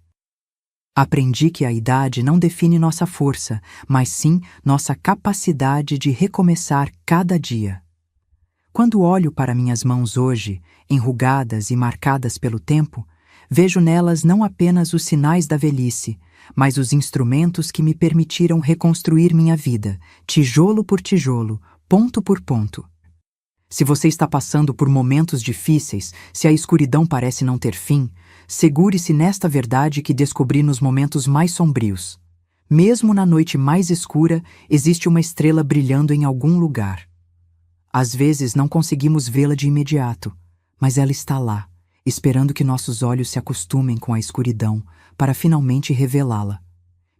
Aprendi que a idade não define nossa força, mas sim nossa capacidade de recomeçar cada dia. Quando olho para minhas mãos hoje, enrugadas e marcadas pelo tempo, vejo nelas não apenas os sinais da velhice, mas os instrumentos que me permitiram reconstruir minha vida, tijolo por tijolo, ponto por ponto. Se você está passando por momentos difíceis, se a escuridão parece não ter fim, segure-se nesta verdade que descobri nos momentos mais sombrios. Mesmo na noite mais escura, existe uma estrela brilhando em algum lugar. Às vezes não conseguimos vê-la de imediato, mas ela está lá, esperando que nossos olhos se acostumem com a escuridão para finalmente revelá-la.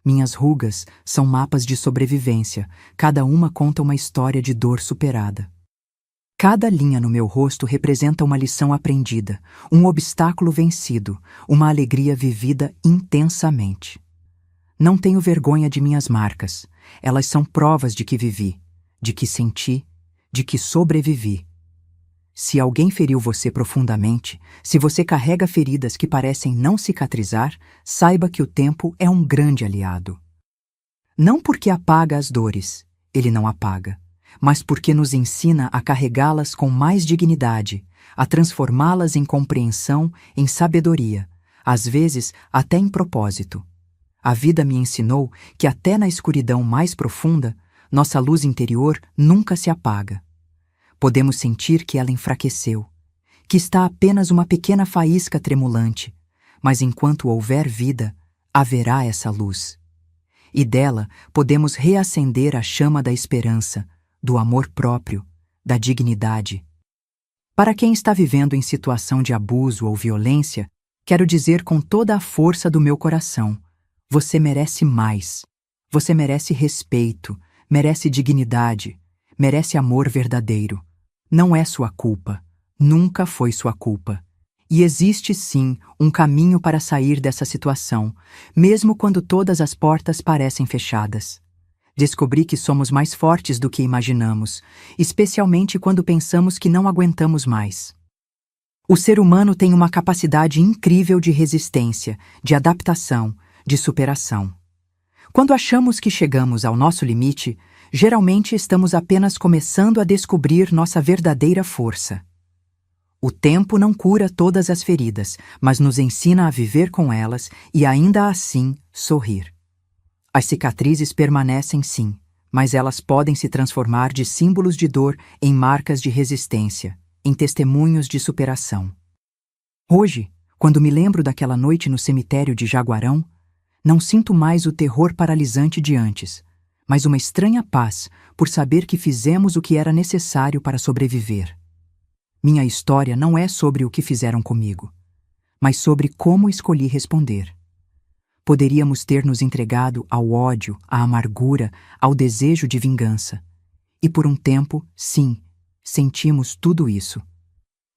Minhas rugas são mapas de sobrevivência, cada uma conta uma história de dor superada. Cada linha no meu rosto representa uma lição aprendida, um obstáculo vencido, uma alegria vivida intensamente. Não tenho vergonha de minhas marcas, elas são provas de que vivi, de que senti, de que sobrevivi. Se alguém feriu você profundamente, se você carrega feridas que parecem não cicatrizar, saiba que o tempo é um grande aliado. Não porque apaga as dores, ele não apaga, mas porque nos ensina a carregá-las com mais dignidade, a transformá-las em compreensão, em sabedoria, às vezes até em propósito. A vida me ensinou que até na escuridão mais profunda, nossa luz interior nunca se apaga. Podemos sentir que ela enfraqueceu, que está apenas uma pequena faísca tremulante, mas enquanto houver vida, haverá essa luz. E dela podemos reacender a chama da esperança, do amor próprio, da dignidade, Para quem está vivendo em situação de abuso ou violência, quero dizer com toda a força do meu coração: você merece mais. Você merece respeito, merece dignidade, merece amor verdadeiro. Não é sua culpa. Nunca foi sua culpa. E existe sim um caminho para sair dessa situação, mesmo quando todas as portas parecem fechadas. Descobri que somos mais fortes do que imaginamos, especialmente quando pensamos que não aguentamos mais. O ser humano tem uma capacidade incrível de resistência, de adaptação, de superação. Quando achamos que chegamos ao nosso limite, geralmente estamos apenas começando a descobrir nossa verdadeira força. O tempo não cura todas as feridas, mas nos ensina a viver com elas e ainda assim sorrir. As cicatrizes permanecem sim, mas elas podem se transformar de símbolos de dor em marcas de resistência, em testemunhos de superação. Hoje, quando me lembro daquela noite no cemitério de Jaguarão, não sinto mais o terror paralisante de antes, mas uma estranha paz por saber que fizemos o que era necessário para sobreviver. Minha história não é sobre o que fizeram comigo, mas sobre como escolhi responder. Poderíamos ter nos entregado ao ódio, à amargura, ao desejo de vingança. E por um tempo, sim, sentimos tudo isso.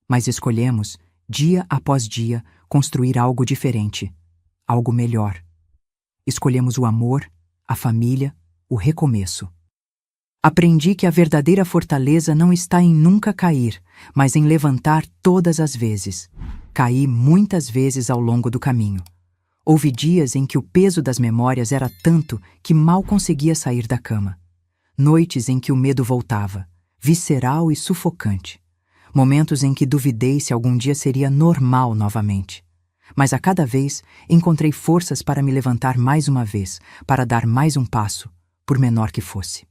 Mas escolhemos, dia após dia, construir algo diferente, algo melhor. Escolhemos o amor, a família, o recomeço. Aprendi que a verdadeira fortaleza não está em nunca cair, mas em levantar todas as vezes. Caí muitas vezes ao longo do caminho. Houve dias em que o peso das memórias era tanto que mal conseguia sair da cama. Noites em que o medo voltava, visceral e sufocante. Momentos em que duvidei se algum dia seria normal novamente. Mas a cada vez encontrei forças para me levantar mais uma vez, para dar mais um passo, por menor que fosse.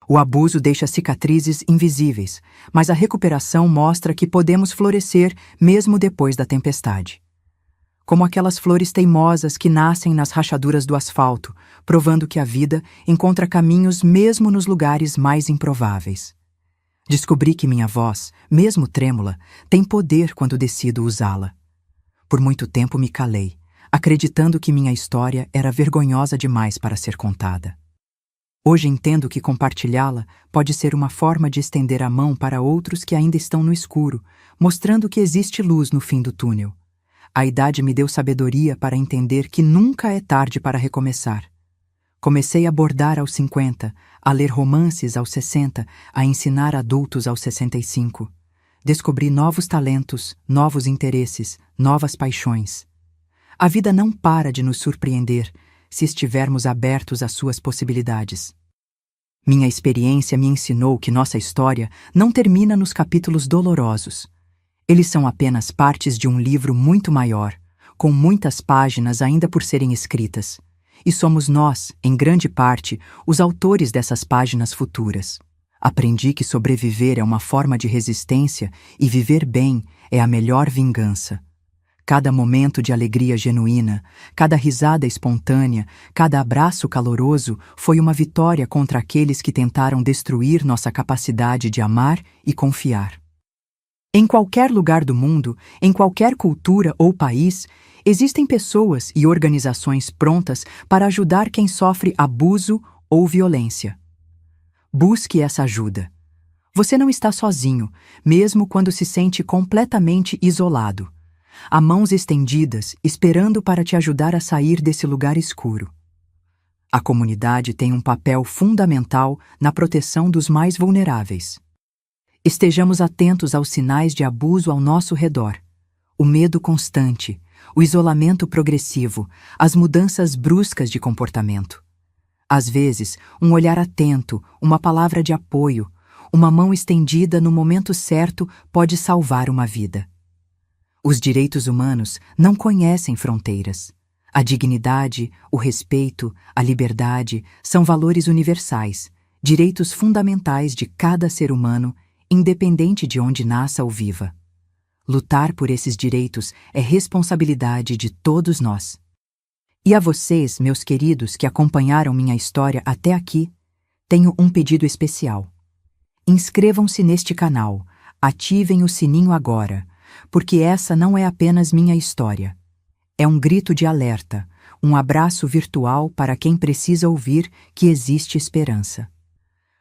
O abuso deixa cicatrizes invisíveis, mas a recuperação mostra que podemos florescer mesmo depois da tempestade. Como aquelas flores teimosas que nascem nas rachaduras do asfalto, provando que a vida encontra caminhos mesmo nos lugares mais improváveis. Descobri que minha voz, mesmo trêmula, tem poder quando decido usá-la. Por muito tempo me calei, acreditando que minha história era vergonhosa demais para ser contada. Hoje entendo que compartilhá-la pode ser uma forma de estender a mão para outros que ainda estão no escuro, mostrando que existe luz no fim do túnel. A idade me deu sabedoria para entender que nunca é tarde para recomeçar. Comecei a bordar aos 50, a ler romances aos 60, a ensinar adultos aos 65. Descobri novos talentos, novos interesses, novas paixões. A vida não para de nos surpreender se estivermos abertos às suas possibilidades. Minha experiência me ensinou que nossa história não termina nos capítulos dolorosos. Eles são apenas partes de um livro muito maior, com muitas páginas ainda por serem escritas. E somos nós, em grande parte, os autores dessas páginas futuras. Aprendi que sobreviver é uma forma de resistência e viver bem é a melhor vingança. Cada momento de alegria genuína, cada risada espontânea, cada abraço caloroso foi uma vitória contra aqueles que tentaram destruir nossa capacidade de amar e confiar. Em qualquer lugar do mundo, em qualquer cultura ou país, existem pessoas e organizações prontas para ajudar quem sofre abuso ou violência. Busque essa ajuda. Você não está sozinho, mesmo quando se sente completamente isolado. Há mãos estendidas, esperando para te ajudar a sair desse lugar escuro. A comunidade tem um papel fundamental na proteção dos mais vulneráveis. Estejamos atentos aos sinais de abuso ao nosso redor. O medo constante, o isolamento progressivo, as mudanças bruscas de comportamento. Às vezes, um olhar atento, uma palavra de apoio, uma mão estendida no momento certo pode salvar uma vida. Os direitos humanos não conhecem fronteiras. A dignidade, o respeito, a liberdade são valores universais, direitos fundamentais de cada ser humano, independente de onde nasça ou viva. Lutar por esses direitos é responsabilidade de todos nós. E a vocês, meus queridos que acompanharam minha história até aqui, tenho um pedido especial. Inscrevam-se neste canal, Ativem o sininho agora, porque essa não é apenas minha história. É um grito de alerta, um abraço virtual para quem precisa ouvir que existe esperança.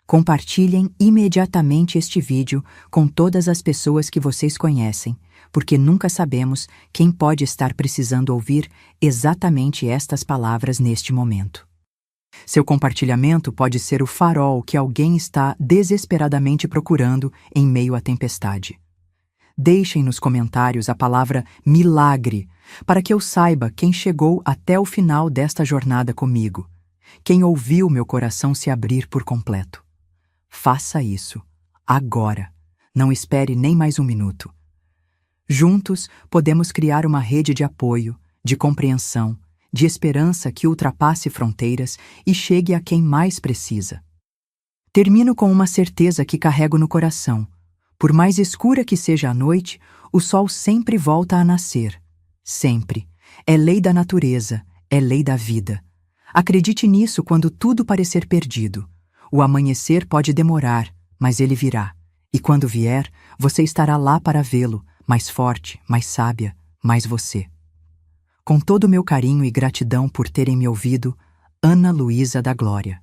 Compartilhem imediatamente este vídeo com todas as pessoas que vocês conhecem, porque nunca sabemos quem pode estar precisando ouvir exatamente estas palavras neste momento. Seu compartilhamento pode ser o farol que alguém está desesperadamente procurando em meio à tempestade. Deixem nos comentários a palavra milagre, para que eu saiba quem chegou até o final desta jornada comigo, quem ouviu meu coração se abrir por completo. Faça isso, agora. Não espere nem mais um minuto. Juntos, podemos criar uma rede de apoio, de compreensão, de esperança que ultrapasse fronteiras e chegue a quem mais precisa. Termino com uma certeza que carrego no coração. Por mais escura que seja a noite, o sol sempre volta a nascer. Sempre. É lei da natureza, é lei da vida. Acredite nisso quando tudo parecer perdido. O amanhecer pode demorar, mas ele virá. E quando vier, você estará lá para vê-lo, mais forte, mais sábia, mais você. Com todo o meu carinho e gratidão por terem me ouvido, Ana Luísa da Glória.